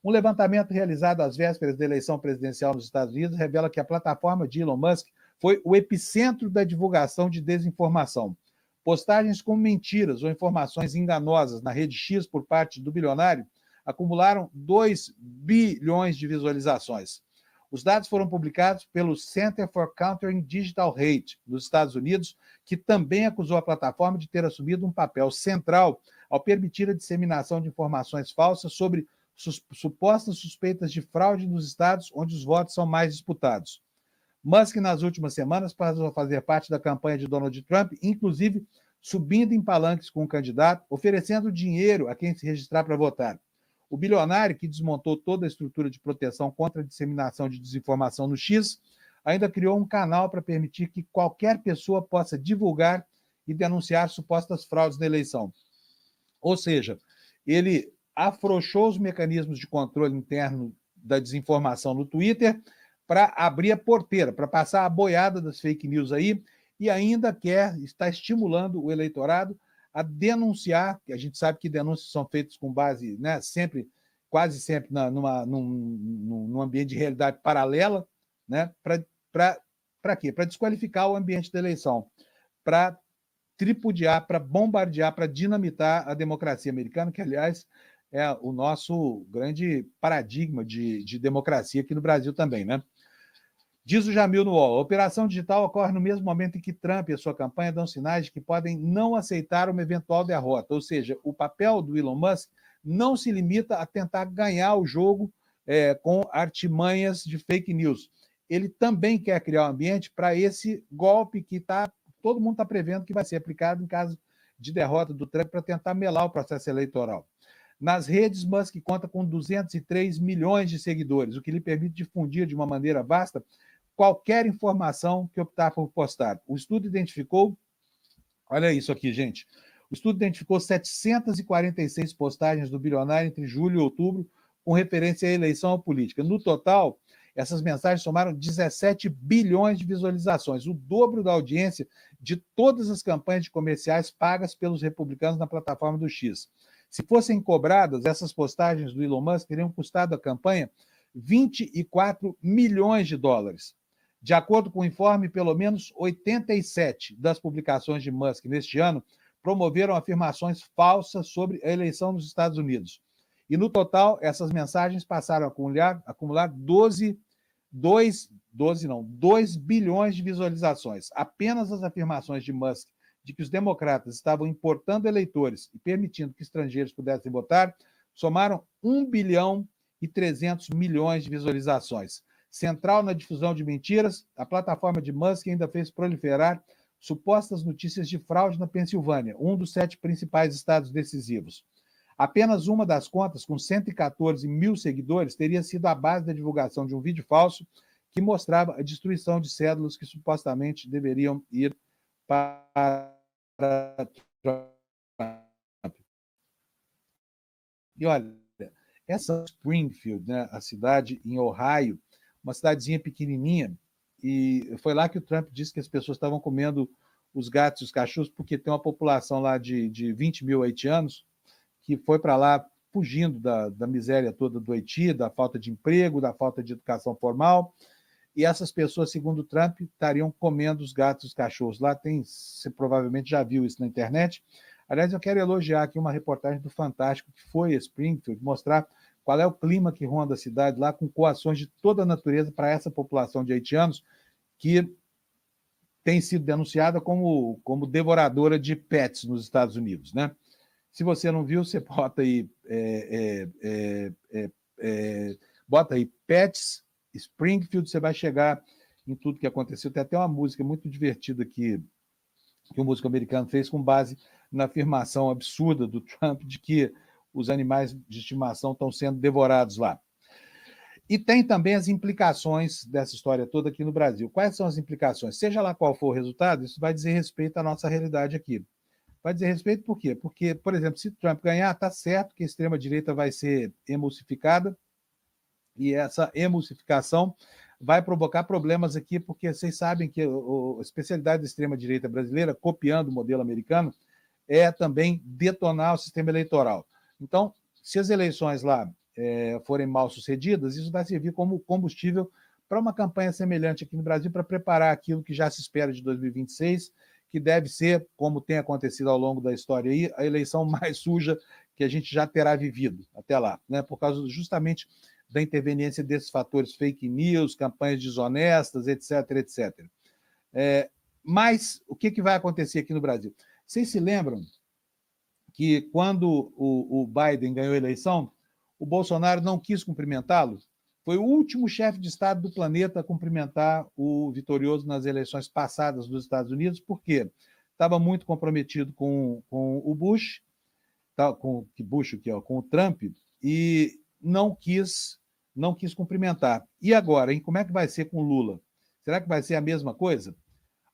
Um levantamento realizado às vésperas da eleição presidencial nos Estados Unidos revela que a plataforma de Elon Musk foi o epicentro da divulgação de desinformação. Postagens com mentiras ou informações enganosas na rede X por parte do bilionário acumularam 2 bilhões de visualizações. Os dados foram publicados pelo Center for Countering Digital Hate, nos Estados Unidos, que também acusou a plataforma de ter assumido um papel central ao permitir a disseminação de informações falsas sobre supostas suspeitas de fraude nos estados onde os votos são mais disputados. Musk, nas últimas semanas, passou a fazer parte da campanha de Donald Trump, inclusive subindo em palanques com o candidato, oferecendo dinheiro a quem se registrar para votar. O bilionário, que desmontou toda a estrutura de proteção contra a disseminação de desinformação no X, ainda criou um canal para permitir que qualquer pessoa possa divulgar e denunciar supostas fraudes na eleição. Ou seja, ele afrouxou os mecanismos de controle interno da desinformação no Twitter para abrir a porteira, para passar a boiada das fake news aí, e ainda está estimulando o eleitorado a denunciar, que a gente sabe que denúncias são feitas com base, né, quase sempre num ambiente de realidade paralela, né, para quê? Para desqualificar o ambiente da eleição, para tripudiar, para bombardear, para dinamitar a democracia americana, que, aliás, é o nosso grande paradigma de democracia aqui no Brasil também, né? Diz o Jamil no UOL, a operação digital ocorre no mesmo momento em que Trump e a sua campanha dão sinais de que podem não aceitar uma eventual derrota. Ou seja, o papel do Elon Musk não se limita a tentar ganhar o jogo com artimanhas de fake news. Ele também quer criar um ambiente para esse golpe que todo mundo está prevendo que vai ser aplicado em caso de derrota do Trump para tentar melar o processo eleitoral. Nas redes, Musk conta com 203 milhões de seguidores, o que lhe permite difundir de uma maneira vasta qualquer informação que optar por postar. O estudo identificou, olha isso aqui, gente, o estudo identificou 746 postagens do bilionário entre julho e outubro com referência à eleição política. No total, essas mensagens somaram 17 bilhões de visualizações, o dobro da audiência de todas as campanhas de comerciais pagas pelos republicanos na plataforma do X. Se fossem cobradas, essas postagens do Elon Musk teriam custado à campanha 24 milhões de dólares. De acordo com o informe, pelo menos 87 das publicações de Musk neste ano promoveram afirmações falsas sobre a eleição nos Estados Unidos. E, no total, essas mensagens passaram a acumular 2 bilhões de visualizações. Apenas as afirmações de Musk de que os democratas estavam importando eleitores e permitindo que estrangeiros pudessem votar somaram 1 bilhão e 300 milhões de visualizações. Central na difusão de mentiras, a plataforma de Musk ainda fez proliferar supostas notícias de fraude na Pensilvânia, um dos 7 principais estados decisivos. Apenas uma das contas, com 114 mil seguidores, teria sido a base da divulgação de um vídeo falso que mostrava a destruição de cédulas que supostamente deveriam ir para Trump. E olha, essa Springfield, né, a cidade em Ohio, uma cidadezinha pequenininha, e foi lá que o Trump disse que as pessoas estavam comendo os gatos e os cachorros, porque tem uma população lá de 20 mil haitianos que foi para lá fugindo da miséria toda do Haiti, da falta de emprego, da falta de educação formal, e essas pessoas, segundo Trump, estariam comendo os gatos e os cachorros. Lá tem, você provavelmente já viu isso na internet. Aliás, eu quero elogiar aqui uma reportagem do Fantástico, que foi a Springfield, mostrar qual é o clima que ronda a cidade lá, com coações de toda a natureza para essa população de haitianos que tem sido denunciada como devoradora de pets nos Estados Unidos, né? Se você não viu, você bota aí, bota aí Pets Springfield, você vai chegar em tudo que aconteceu. Tem até uma música muito divertida que um músico americano fez com base na afirmação absurda do Trump de que os animais de estimação estão sendo devorados lá. E tem também as implicações dessa história toda aqui no Brasil. Quais são as implicações? Seja lá qual for o resultado, isso vai dizer respeito à nossa realidade aqui. Vai dizer respeito por quê? Porque, por exemplo, se Trump ganhar, está certo que a extrema-direita vai ser emulsificada, e essa emulsificação vai provocar problemas aqui, porque vocês sabem que a especialidade da extrema-direita brasileira, copiando o modelo americano, é também detonar o sistema eleitoral. Então, se as eleições lá forem mal sucedidas, isso vai servir como combustível para uma campanha semelhante aqui no Brasil, para preparar aquilo que já se espera de 2026, que deve ser, como tem acontecido ao longo da história aí, a eleição mais suja que a gente já terá vivido até lá, né? Por causa justamente da interveniência desses fatores fake news, campanhas desonestas, etc, etc. Mas o que vai acontecer aqui no Brasil? Vocês se lembram que quando o Biden ganhou a eleição, o Bolsonaro não quis cumprimentá-lo? Foi o último chefe de Estado do planeta a cumprimentar o vitorioso nas eleições passadas dos Estados Unidos, porque estava muito comprometido com o Bush, com o Trump, e não quis cumprimentar. E agora, hein? Como é que vai ser com o Lula? Será que vai ser a mesma coisa?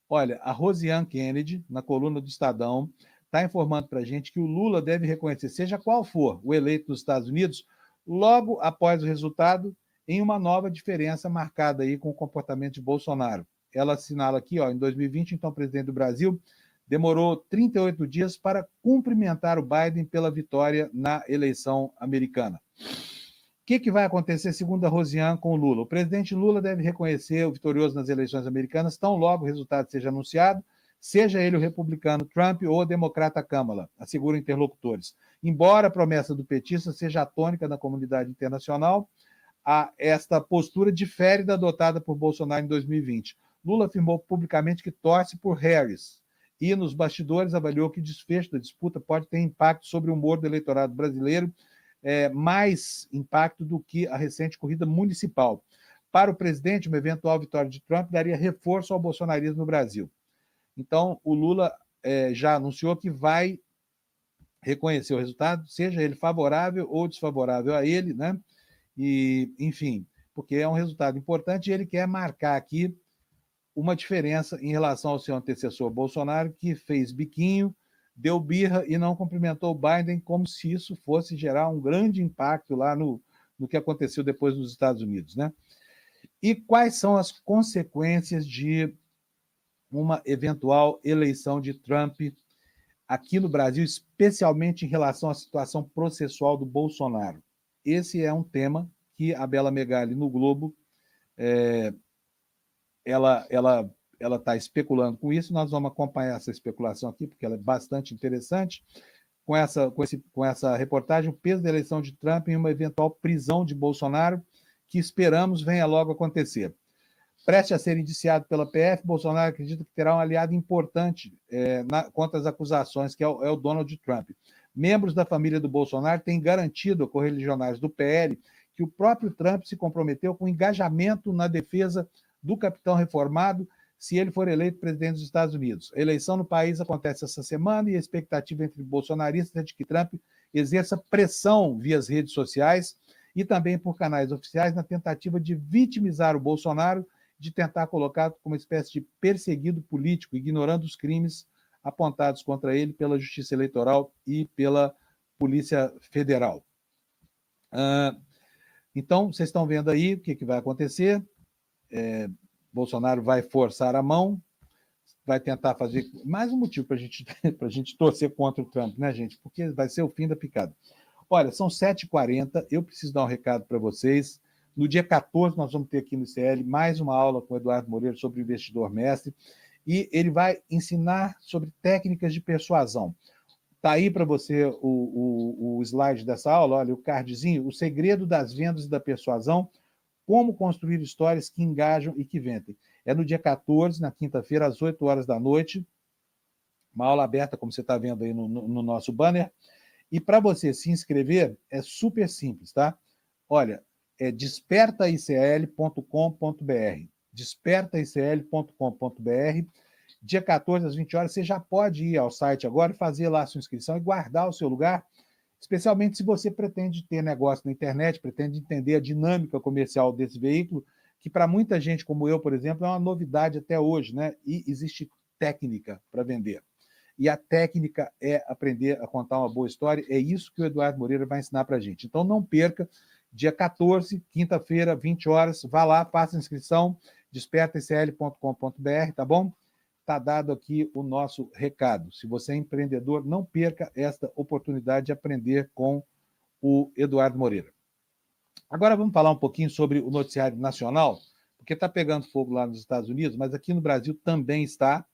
Olha, a Rosiane Kennedy, na coluna do Estadão, está informando para a gente que o Lula deve reconhecer, seja qual for o eleito dos Estados Unidos, logo após o resultado, em uma nova diferença marcada aí com o comportamento de Bolsonaro. Ela assinala aqui, em 2020, então, o presidente do Brasil demorou 38 dias para cumprimentar o Biden pela vitória na eleição americana. O que vai acontecer, segundo a Rosiane, com o Lula? O presidente Lula deve reconhecer o vitorioso nas eleições americanas tão logo o resultado seja anunciado, seja ele o republicano Trump ou o democrata Kamala, asseguram interlocutores. Embora a promessa do petista seja a tônica da comunidade internacional, esta postura difere da adotada por Bolsonaro em 2020. Lula afirmou publicamente que torce por Harris e, nos bastidores, avaliou que o desfecho da disputa pode ter impacto sobre o humor do eleitorado brasileiro, mais impacto do que a recente corrida municipal. Para o presidente, uma eventual vitória de Trump daria reforço ao bolsonarismo no Brasil. Então, o Lula já anunciou que vai reconhecer o resultado, seja ele favorável ou desfavorável a ele, né? E, enfim, porque é um resultado importante e ele quer marcar aqui uma diferença em relação ao seu antecessor Bolsonaro, que fez biquinho, deu birra e não cumprimentou o Biden, como se isso fosse gerar um grande impacto lá no que aconteceu depois nos Estados Unidos, né? E quais são as consequências de uma eventual eleição de Trump aqui no Brasil, especialmente em relação à situação processual do Bolsonaro? Esse é um tema que a Bela Megali, no Globo, ela está especulando com isso. Nós vamos acompanhar essa especulação aqui, porque ela é bastante interessante. Com essa reportagem, o peso da eleição de Trump em uma eventual prisão de Bolsonaro, que esperamos venha logo acontecer. Prestes a ser indiciado pela PF, Bolsonaro acredita que terá um aliado importante contra as acusações, que é o Donald Trump. Membros da família do Bolsonaro têm garantido a correligionários do PL que o próprio Trump se comprometeu com engajamento na defesa do capitão reformado se ele for eleito presidente dos Estados Unidos. A eleição no país acontece essa semana e a expectativa entre bolsonaristas é de que Trump exerça pressão via as redes sociais e também por canais oficiais na tentativa de vitimizar o Bolsonaro, de tentar colocá-lo como uma espécie de perseguido político, ignorando os crimes apontados contra ele pela Justiça Eleitoral e pela Polícia Federal. Então, vocês estão vendo aí o que vai acontecer. Bolsonaro vai forçar a mão, vai tentar fazer... Mais um motivo para a gente torcer contra o Trump, né, gente? Porque vai ser o fim da picada. Olha, são 7h40, eu preciso dar um recado para vocês. No dia 14, nós vamos ter aqui no ICL mais uma aula com o Eduardo Moreira sobre o investidor mestre, e ele vai ensinar sobre técnicas de persuasão. Está aí para você o slide dessa aula, olha, o cardzinho, o segredo das vendas e da persuasão, como construir histórias que engajam e que vendem. É no dia 14, na quinta-feira, às 8 horas da noite, uma aula aberta, como você está vendo aí no nosso banner. E para você se inscrever, é super simples, tá? Olha, é despertaicl.com.br. Despertaicl.com.br. Dia 14, às 20 horas, você já pode ir ao site agora e fazer lá a sua inscrição e guardar o seu lugar, especialmente se você pretende ter negócio na internet, pretende entender a dinâmica comercial desse veículo, que para muita gente como eu, por exemplo, é uma novidade até hoje, né? E existe técnica para vender. E a técnica é aprender a contar uma boa história, é isso que o Eduardo Moreira vai ensinar para a gente. Então não perca, dia 14, quinta-feira, 20 horas, vá lá, faça a inscrição, despertaicl.com.br, tá bom? Está dado aqui o nosso recado. Se você é empreendedor, não perca esta oportunidade de aprender com o Eduardo Moreira. Agora vamos falar um pouquinho sobre o noticiário nacional, porque está pegando fogo lá nos Estados Unidos, mas aqui no Brasil também está,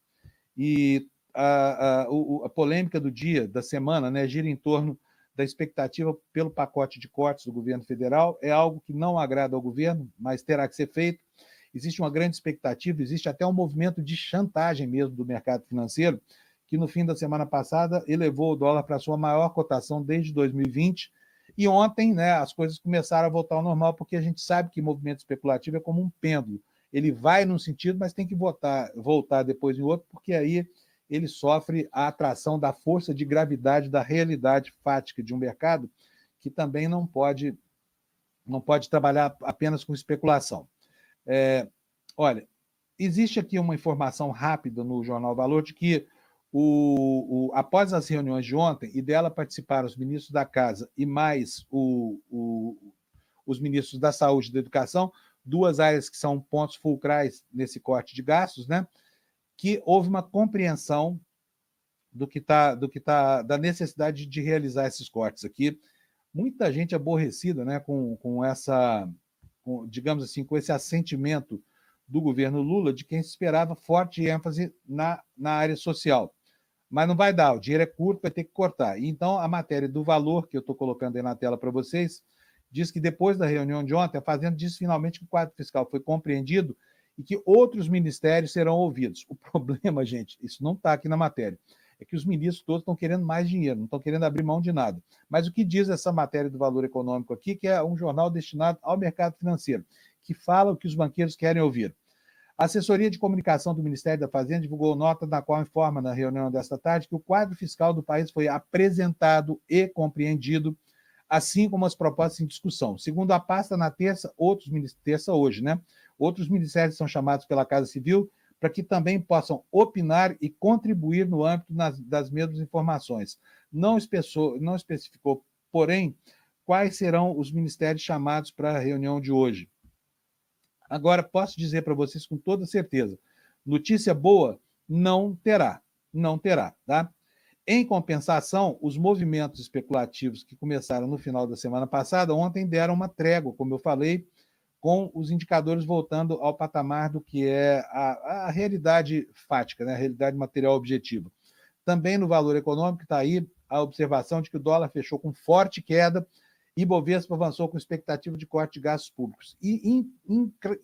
e a polêmica do dia, da semana, né, gira em torno da expectativa pelo pacote de cortes do governo federal. É algo que não agrada ao governo, mas terá que ser feito. Existe uma grande expectativa, existe até um movimento de chantagem mesmo do mercado financeiro, que no fim da semana passada elevou o dólar para a sua maior cotação desde 2020, e ontem, né, as coisas começaram a voltar ao normal, porque a gente sabe que movimento especulativo é como um pêndulo. Ele vai num sentido, mas tem que voltar depois em outro, porque aí ele sofre a atração da força de gravidade da realidade fática de um mercado, que também não pode trabalhar apenas com especulação. Olha, existe aqui uma informação rápida no Jornal Valor de que, após as reuniões de ontem, e dela participaram os ministros da Casa e mais os ministros da Saúde e da Educação, duas áreas que são pontos fulcrais nesse corte de gastos, né? Que houve uma compreensão da necessidade de realizar esses cortes aqui. Muita gente aborrecida, né, com essa, digamos assim, com esse assentimento do governo Lula, de quem se esperava forte ênfase na área social. Mas não vai dar, o dinheiro é curto, vai ter que cortar. E então, a matéria do Valor, que eu estou colocando aí na tela para vocês, diz que depois da reunião de ontem, a Fazenda disse finalmente que o quadro fiscal foi compreendido e que outros ministérios serão ouvidos. O problema, gente, isso não está aqui na matéria, é que os ministros todos estão querendo mais dinheiro, não estão querendo abrir mão de nada. Mas o que diz essa matéria do Valor Econômico aqui, que é um jornal destinado ao mercado financeiro, que fala o que os banqueiros querem ouvir. A assessoria de comunicação do Ministério da Fazenda divulgou nota na qual informa, na reunião desta tarde, que o quadro fiscal do país foi apresentado e compreendido, assim como as propostas em discussão. Segundo a pasta, na terça, terça hoje, né? Outros ministérios são chamados pela Casa Civil para que também possam opinar e contribuir no âmbito das mesmas informações. Não especificou, porém, quais serão os ministérios chamados para a reunião de hoje. Agora, posso dizer para vocês com toda certeza, notícia boa não terá, tá? Em compensação, os movimentos especulativos que começaram no final da semana passada, ontem deram uma trégua, como eu falei, com os indicadores voltando ao patamar do que é a realidade fática, né? A realidade material objetiva. Também no Valor Econômico está aí a observação de que o dólar fechou com forte queda e Bovespa avançou com expectativa de corte de gastos públicos. E,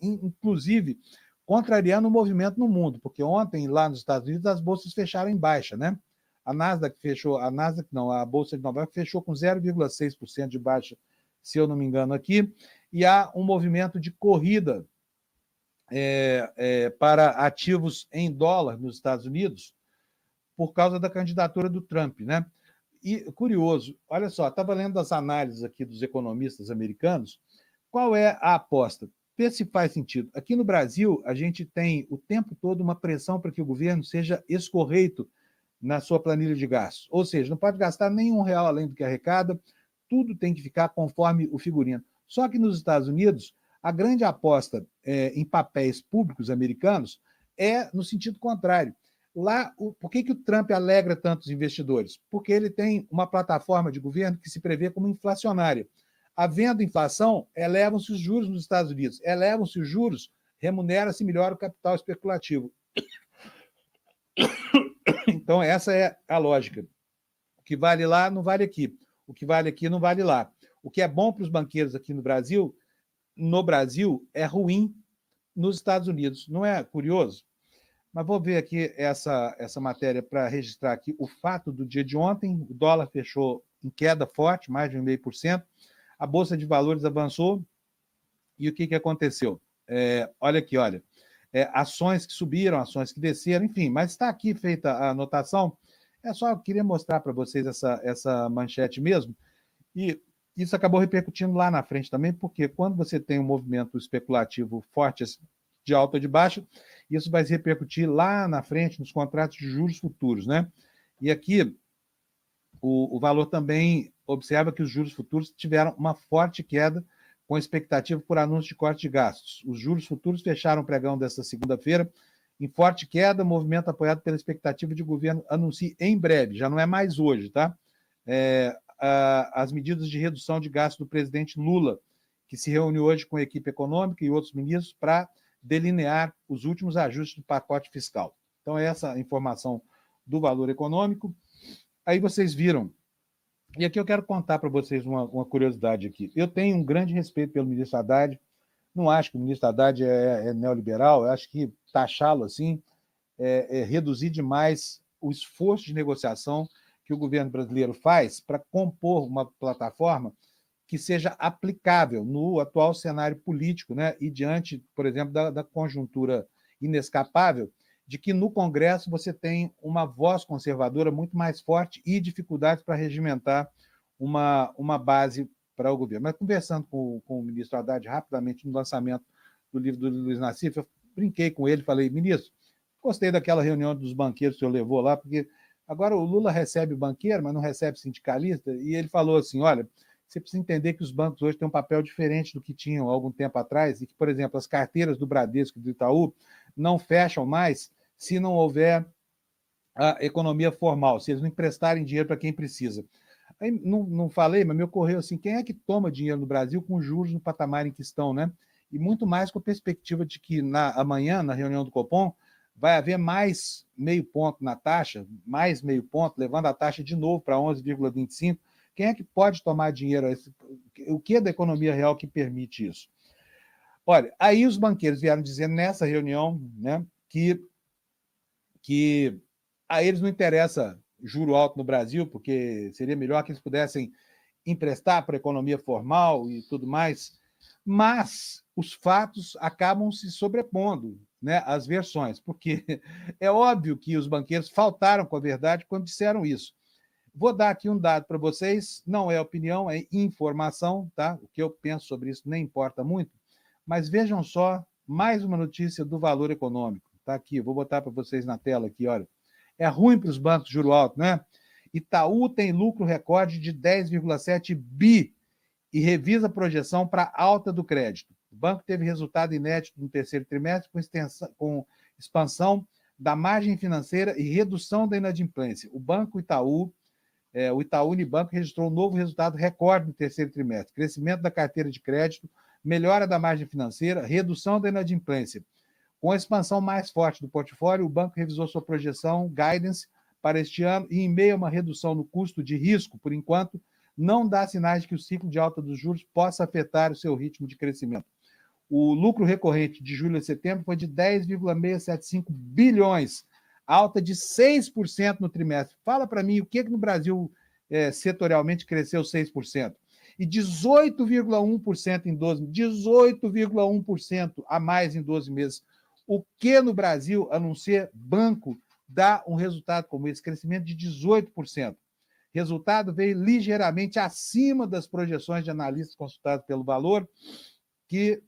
inclusive, contrariando o movimento no mundo, porque ontem, lá nos Estados Unidos, as bolsas fecharam em baixa, né? A Bolsa de Nova York fechou com 0,6% de baixa, se eu não me engano aqui, e há um movimento de corrida para ativos em dólar nos Estados Unidos por causa da candidatura do Trump, né? E curioso, olha só, estava lendo as análises aqui dos economistas americanos, qual é a aposta? Vê se faz sentido. Aqui no Brasil, a gente tem o tempo todo uma pressão para que o governo seja escorreito na sua planilha de gastos, ou seja, não pode gastar nenhum real além do que arrecada, tudo tem que ficar conforme o figurino. Só que nos Estados Unidos, a grande aposta em papéis públicos americanos é no sentido contrário. Lá, por que o Trump alegra tantos investidores? Porque ele tem uma plataforma de governo que se prevê como inflacionária. Havendo inflação, elevam-se os juros nos Estados Unidos. Elevam-se os juros, remunera-se melhor o capital especulativo. Então, essa é a lógica. O que vale lá não vale aqui. O que vale aqui não vale lá. O que é bom para os banqueiros aqui no Brasil é ruim nos Estados Unidos. Não é curioso? Mas vou ver aqui essa matéria para registrar aqui o fato do dia de ontem. O dólar fechou em queda forte, mais de 1,5%. A Bolsa de Valores avançou. E o que aconteceu? Olha aqui, olha. Ações que subiram, ações que desceram, enfim. Mas está aqui feita a anotação. Eu queria mostrar para vocês essa manchete mesmo. E isso acabou repercutindo lá na frente também, porque quando você tem um movimento especulativo forte de alta ou de baixa, isso vai se repercutir lá na frente nos contratos de juros futuros, né? E aqui o valor também observa que os juros futuros tiveram uma forte queda com expectativa por anúncio de corte de gastos. Os juros futuros fecharam o pregão desta segunda-feira em forte queda, movimento apoiado pela expectativa de o governo anuncie em breve, já não é mais hoje, tá? As medidas de redução de gastos do presidente Lula, que se reuniu hoje com a equipe econômica e outros ministros para delinear os últimos ajustes do pacote fiscal. Então, essa é a informação do valor econômico. Aí vocês viram, e aqui eu quero contar para vocês uma curiosidade aqui. Eu tenho um grande respeito pelo ministro Haddad, não acho que o ministro Haddad é neoliberal, eu acho que taxá-lo assim é reduzir demais o esforço de negociação que o governo brasileiro faz para compor uma plataforma que seja aplicável no atual cenário político, né? E diante, por exemplo, da conjuntura inescapável de que no Congresso você tem uma voz conservadora muito mais forte e dificuldades para regimentar uma base para o governo. Mas conversando com o ministro Haddad rapidamente no lançamento do livro do Luiz Nassif, eu brinquei com ele, falei, ministro, gostei daquela reunião dos banqueiros que o senhor levou lá, porque agora o Lula recebe banqueiro, mas não recebe sindicalista, e ele falou assim, olha, você precisa entender que os bancos hoje têm um papel diferente do que tinham há algum tempo atrás, e que, por exemplo, as carteiras do Bradesco e do Itaú não fecham mais se não houver a economia formal, se eles não emprestarem dinheiro para quem precisa. Aí, não falei, mas me ocorreu assim, quem é que toma dinheiro no Brasil com juros no patamar em que estão, né? E muito mais com a perspectiva de que amanhã, na reunião do Copom, vai haver mais meio ponto na taxa, mais meio ponto, levando a taxa de novo para 11,25. Quem é que pode tomar dinheiro? O que é da economia real que permite isso? Olha, aí os banqueiros vieram dizer nessa reunião, né, que a eles não interessa juro alto no Brasil, porque seria melhor que eles pudessem emprestar para a economia formal e tudo mais, mas os fatos acabam se sobrepondo, né, às versões, porque é óbvio que os banqueiros faltaram com a verdade quando disseram isso. Vou dar aqui um dado para vocês, não é opinião, é informação, tá? O que eu penso sobre isso nem importa muito, mas vejam só mais uma notícia do valor econômico. Tá aqui, vou botar para vocês na tela aqui, olha. É ruim para os bancos, juro alto, né? Itaú tem lucro recorde de 10,7 bi e revisa a projeção para alta do crédito. O banco teve resultado inédito no terceiro trimestre com expansão da margem financeira e redução da inadimplência. O Banco Itaú, o Itaú Unibanco registrou um novo resultado recorde no terceiro trimestre. Crescimento da carteira de crédito, melhora da margem financeira, redução da inadimplência. Com a expansão mais forte do portfólio, o banco revisou sua projeção, guidance, para este ano e, em meio a uma redução no custo de risco, por enquanto, não dá sinais de que o ciclo de alta dos juros possa afetar o seu ritmo de crescimento. O lucro recorrente de julho a setembro foi de 10,675 bilhões, alta de 6% no trimestre. Fala para mim, o que no Brasil setorialmente cresceu 6%? E 18,1% em 12 meses, 18,1% a mais em 12 meses. O que no Brasil, a não ser banco, dá um resultado como esse, crescimento de 18%. Resultado veio ligeiramente acima das projeções de analistas consultados pelo Valor, que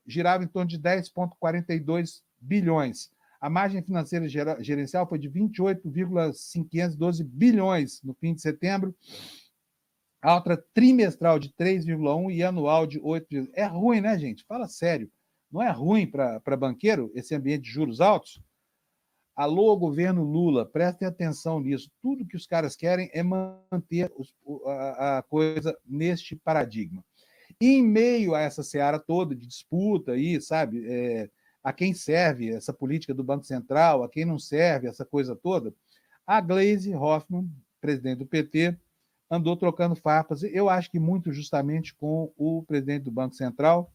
girava em torno de 10,42 bilhões. A margem financeira gerencial foi de 28,512 bilhões no fim de setembro, alta trimestral de 3,1 e anual de 8. É ruim, né, gente? Fala sério. Não é ruim para banqueiro esse ambiente de juros altos? Alô, governo Lula, prestem atenção nisso. Tudo que os caras querem é manter a coisa neste paradigma. E em meio a essa seara toda de disputa aí, sabe, a quem serve essa política do Banco Central, a quem não serve essa coisa toda, a Gleisi Hoffmann, presidente do PT, andou trocando farpas, eu acho que muito justamente com o presidente do Banco Central,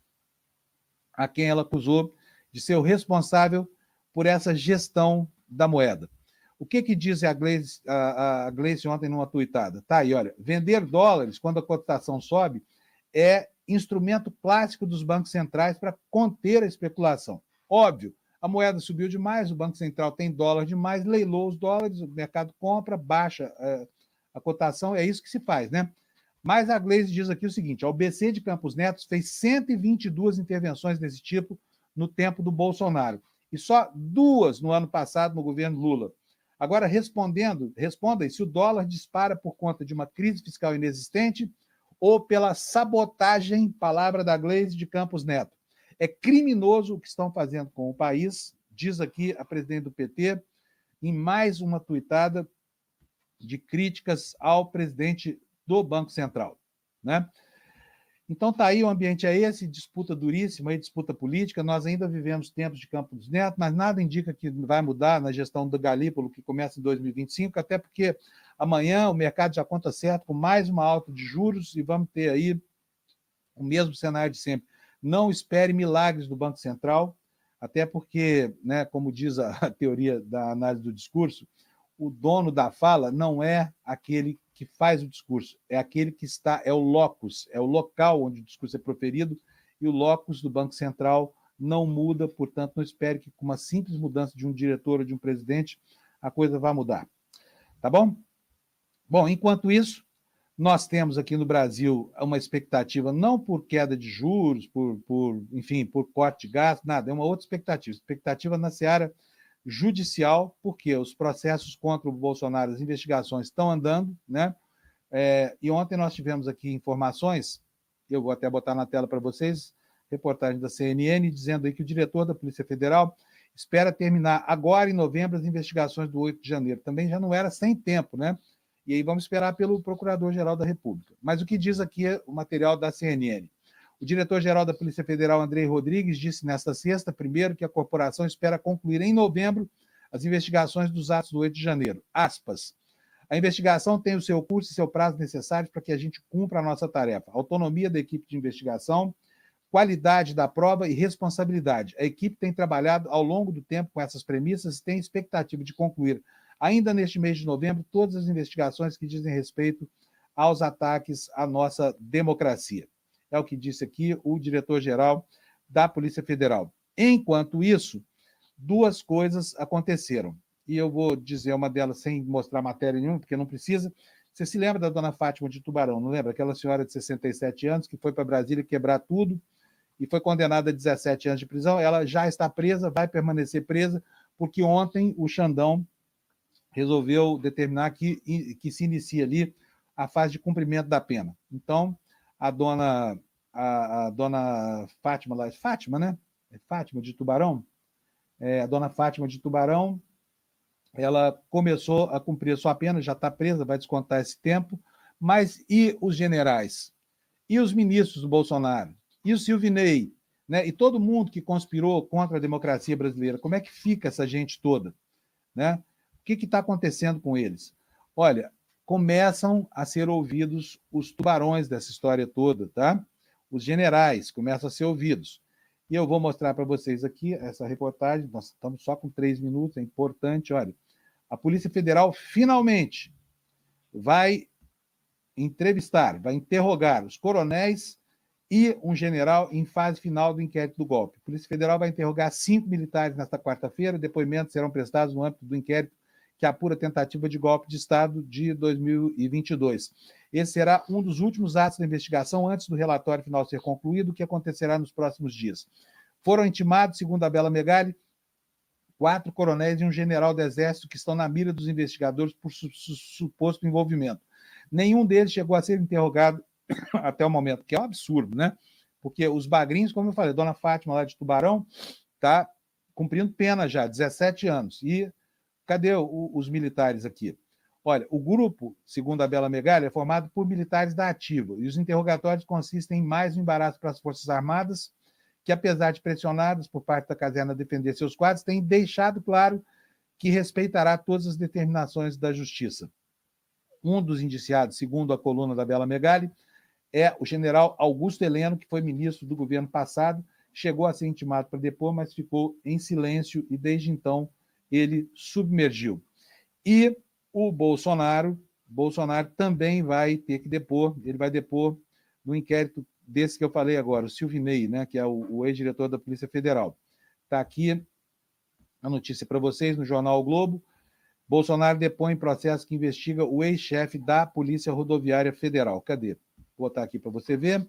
a quem ela acusou de ser o responsável por essa gestão da moeda. O que diz a Gleisi ontem numa tuitada? Tá aí, olha, vender dólares quando a cotação sobe é instrumento clássico dos bancos centrais para conter a especulação. Óbvio, a moeda subiu demais, o Banco Central tem dólar demais, leilou os dólares, o mercado compra, baixa a cotação, é isso que se faz, né? Mas a Gleisi diz aqui o seguinte, o BC de Campos Neto fez 122 intervenções desse tipo no tempo do Bolsonaro, e só 2 no ano passado no governo Lula. Agora, respondam se o dólar dispara por conta de uma crise fiscal inexistente ou pela sabotagem, palavra da Gleisi, de Campos Neto. É criminoso o que estão fazendo com o país, diz aqui a presidente do PT, em mais uma tuitada de críticas ao presidente do Banco Central, né? Então tá aí, o ambiente é esse, disputa duríssima, disputa política, nós ainda vivemos tempos de Campos Neto, mas nada indica que vai mudar na gestão do Galípolo, que começa em 2025, até porque amanhã o mercado já conta certo com mais uma alta de juros e vamos ter aí o mesmo cenário de sempre. Não espere milagres do Banco Central, até porque, né, como diz a teoria da análise do discurso, o dono da fala não é aquele que faz o discurso, é aquele que está, é o locus, é o local onde o discurso é proferido, e o locus do Banco Central não muda, portanto, não espere que com uma simples mudança de um diretor ou de um presidente, a coisa vá mudar. Tá bom? Bom, enquanto isso, nós temos aqui no Brasil uma expectativa, não por queda de juros, enfim, por corte de gastos, nada, é uma outra expectativa na seara judicial, porque os processos contra o Bolsonaro, as investigações estão andando, né? E ontem nós tivemos aqui informações, eu vou até botar na tela para vocês, reportagem da CNN, dizendo aí que o diretor da Polícia Federal espera terminar agora, em novembro, as investigações do 8 de janeiro. Também já não era sem tempo, né? E aí vamos esperar pelo Procurador-Geral da República. Mas o que diz aqui é o material da CNN. O diretor-geral da Polícia Federal, Andrei Rodrigues, disse nesta sexta, primeiro, que a corporação espera concluir em novembro as investigações dos atos do 8 de janeiro. Aspas. A investigação tem o seu curso e seu prazo necessários para que a gente cumpra a nossa tarefa. Autonomia da equipe de investigação, qualidade da prova e responsabilidade. A equipe tem trabalhado ao longo do tempo com essas premissas e tem expectativa de concluir, ainda neste mês de novembro, todas as investigações que dizem respeito aos ataques à nossa democracia. É o que disse aqui o diretor-geral da Polícia Federal. Enquanto isso, 2 coisas aconteceram. E eu vou dizer uma delas sem mostrar matéria nenhuma, porque não precisa. Você se lembra da dona Fátima de Tubarão, não lembra? Aquela senhora de 67 anos que foi para Brasília quebrar tudo e foi condenada a 17 anos de prisão. Ela já está presa, vai permanecer presa, porque ontem o Xandão resolveu determinar que se inicia ali a fase de cumprimento da pena. Então, a dona Fátima, lá, Fátima, né? Fátima de Tubarão? A dona Fátima de Tubarão, ela começou a cumprir a sua pena, já está presa, vai descontar esse tempo, mas e os generais? E os ministros do Bolsonaro? E o Silvinei? Né? E todo mundo que conspirou contra a democracia brasileira, como é que fica essa gente toda? Né? O que está acontecendo com eles? Olha, começam a ser ouvidos os tubarões dessa história toda, tá? Os generais começam a ser ouvidos. E eu vou mostrar para vocês aqui essa reportagem, nós estamos só com 3 minutos, é importante, olha. A Polícia Federal finalmente vai entrevistar, vai interrogar os coronéis e um general em fase final do inquérito do golpe. A Polícia Federal vai interrogar 5 militares nesta quarta-feira, depoimentos serão prestados no âmbito do inquérito que apura a tentativa de golpe de Estado de 2022. Esse será um dos últimos atos da investigação antes do relatório final ser concluído, que acontecerá nos próximos dias. Foram intimados, segundo a Bela Megali, 4 coronéis e um general do Exército que estão na mira dos investigadores por suposto envolvimento. Nenhum deles chegou a ser interrogado até o momento, que é um absurdo, né? Porque os bagrinhos, como eu falei, dona Fátima lá de Tubarão está cumprindo pena já, 17 anos, e Cadê os militares aqui? Olha, o grupo, segundo a Bela Megali, é formado por militares da ativa, e os interrogatórios consistem em mais um embaraço para as Forças Armadas, que, apesar de pressionadas por parte da caserna a defender seus quadros, têm deixado claro que respeitará todas as determinações da Justiça. Um dos indiciados, segundo a coluna da Bela Megali, é o general Augusto Heleno, que foi ministro do governo passado, chegou a ser intimado para depor, mas ficou em silêncio e, desde então, ele submergiu. E o Bolsonaro também vai ter que depor, ele vai depor no inquérito desse que eu falei agora, o Silvinei, né, que é o ex-diretor da Polícia Federal. Está aqui a notícia para vocês no jornal O Globo. Bolsonaro depõe em processo que investiga o ex-chefe da Polícia Rodoviária Federal. Cadê? Vou botar aqui para você ver.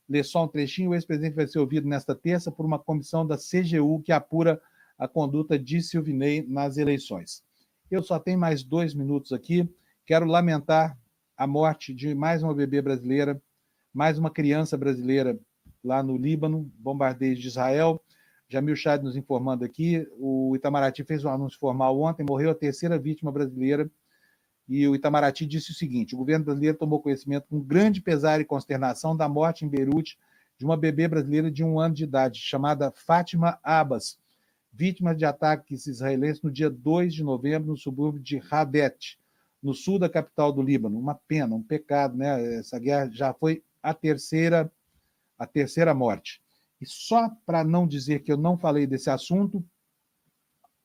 Lê só um trechinho. O ex-presidente vai ser ouvido nesta terça por uma comissão da CGU que apura a conduta de Silvinei nas eleições. Eu só tenho mais 2 minutos aqui. Quero lamentar a morte de mais uma bebê brasileira, mais uma criança brasileira lá no Líbano, bombardeio de Israel. Jamil Chad nos informando aqui, o Itamaraty fez um anúncio formal ontem, morreu a 3ª vítima brasileira, e o Itamaraty disse o seguinte: o governo brasileiro tomou conhecimento com grande pesar e consternação da morte em Beirute de uma bebê brasileira de 1 ano de idade, chamada Fátima Abbas, vítima de ataques israelenses no dia 2 de novembro, no subúrbio de Radet, no sul da capital do Líbano. Uma pena, um pecado, né? Essa guerra já foi a terceira morte. E só para não dizer que eu não falei desse assunto,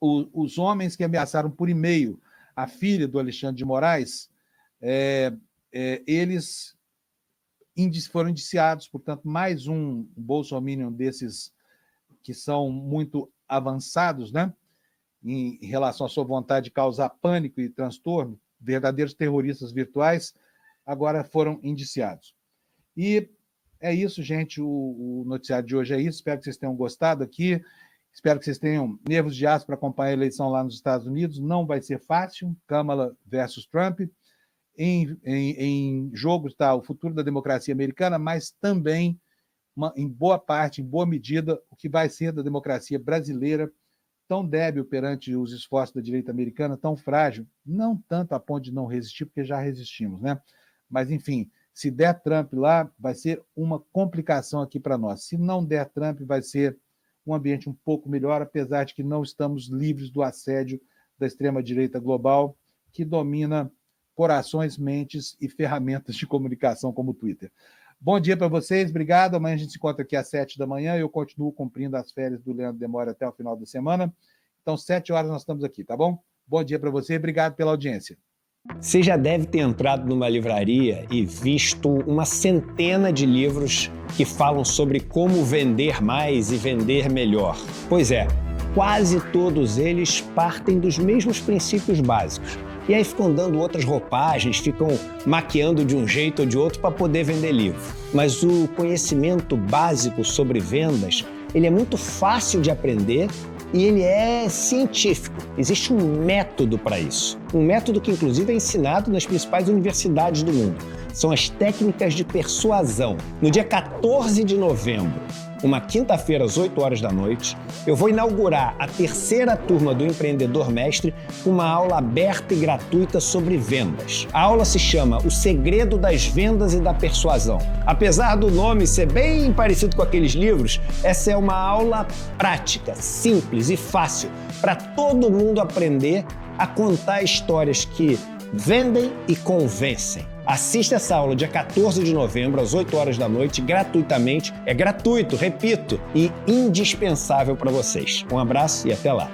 os homens que ameaçaram por e-mail a filha do Alexandre de Moraes, eles foram indiciados, portanto, mais um bolsominion desses que são muito avançados, né, em relação à sua vontade de causar pânico e transtorno, verdadeiros terroristas virtuais, agora foram indiciados. E é isso, gente, o noticiário de hoje é isso, espero que vocês tenham gostado aqui, espero que vocês tenham nervos de aço para acompanhar a eleição lá nos Estados Unidos, não vai ser fácil, Kamala versus Trump, em jogo está o futuro da democracia americana, mas também, em boa parte, em boa medida, o que vai ser da democracia brasileira, tão débil perante os esforços da direita americana, tão frágil, não tanto a ponto de não resistir, porque já resistimos, né? Mas, enfim, se der Trump lá, vai ser uma complicação aqui para nós. Se não der Trump, vai ser um ambiente um pouco melhor, apesar de que não estamos livres do assédio da extrema-direita global, que domina corações, mentes e ferramentas de comunicação como o Twitter. Bom dia para vocês, obrigado. Amanhã a gente se encontra aqui às 7 da manhã. Eu continuo cumprindo as férias do Leandro Demore até o final da semana. Então, 7 horas nós estamos aqui, tá bom? Bom dia para você, obrigado pela audiência. Você já deve ter entrado numa livraria e visto uma centena de livros que falam sobre como vender mais e vender melhor. Pois é, quase todos eles partem dos mesmos princípios básicos. E aí ficam dando outras roupagens, ficam maquiando de um jeito ou de outro para poder vender livro. Mas o conhecimento básico sobre vendas, ele é muito fácil de aprender e ele é científico. Existe um método para isso. Um método que, inclusive, é ensinado nas principais universidades do mundo. São as técnicas de persuasão. No dia 14 de novembro, uma quinta-feira, às 8 horas da noite, eu vou inaugurar a 3ª turma do Empreendedor Mestre com uma aula aberta e gratuita sobre vendas. A aula se chama O Segredo das Vendas e da Persuasão. Apesar do nome ser bem parecido com aqueles livros, essa é uma aula prática, simples e fácil para todo mundo aprender a contar histórias que vendem e convencem. Assista essa aula dia 14 de novembro, às 8 horas da noite, gratuitamente. É gratuito, repito, e indispensável para vocês. Um abraço e até lá.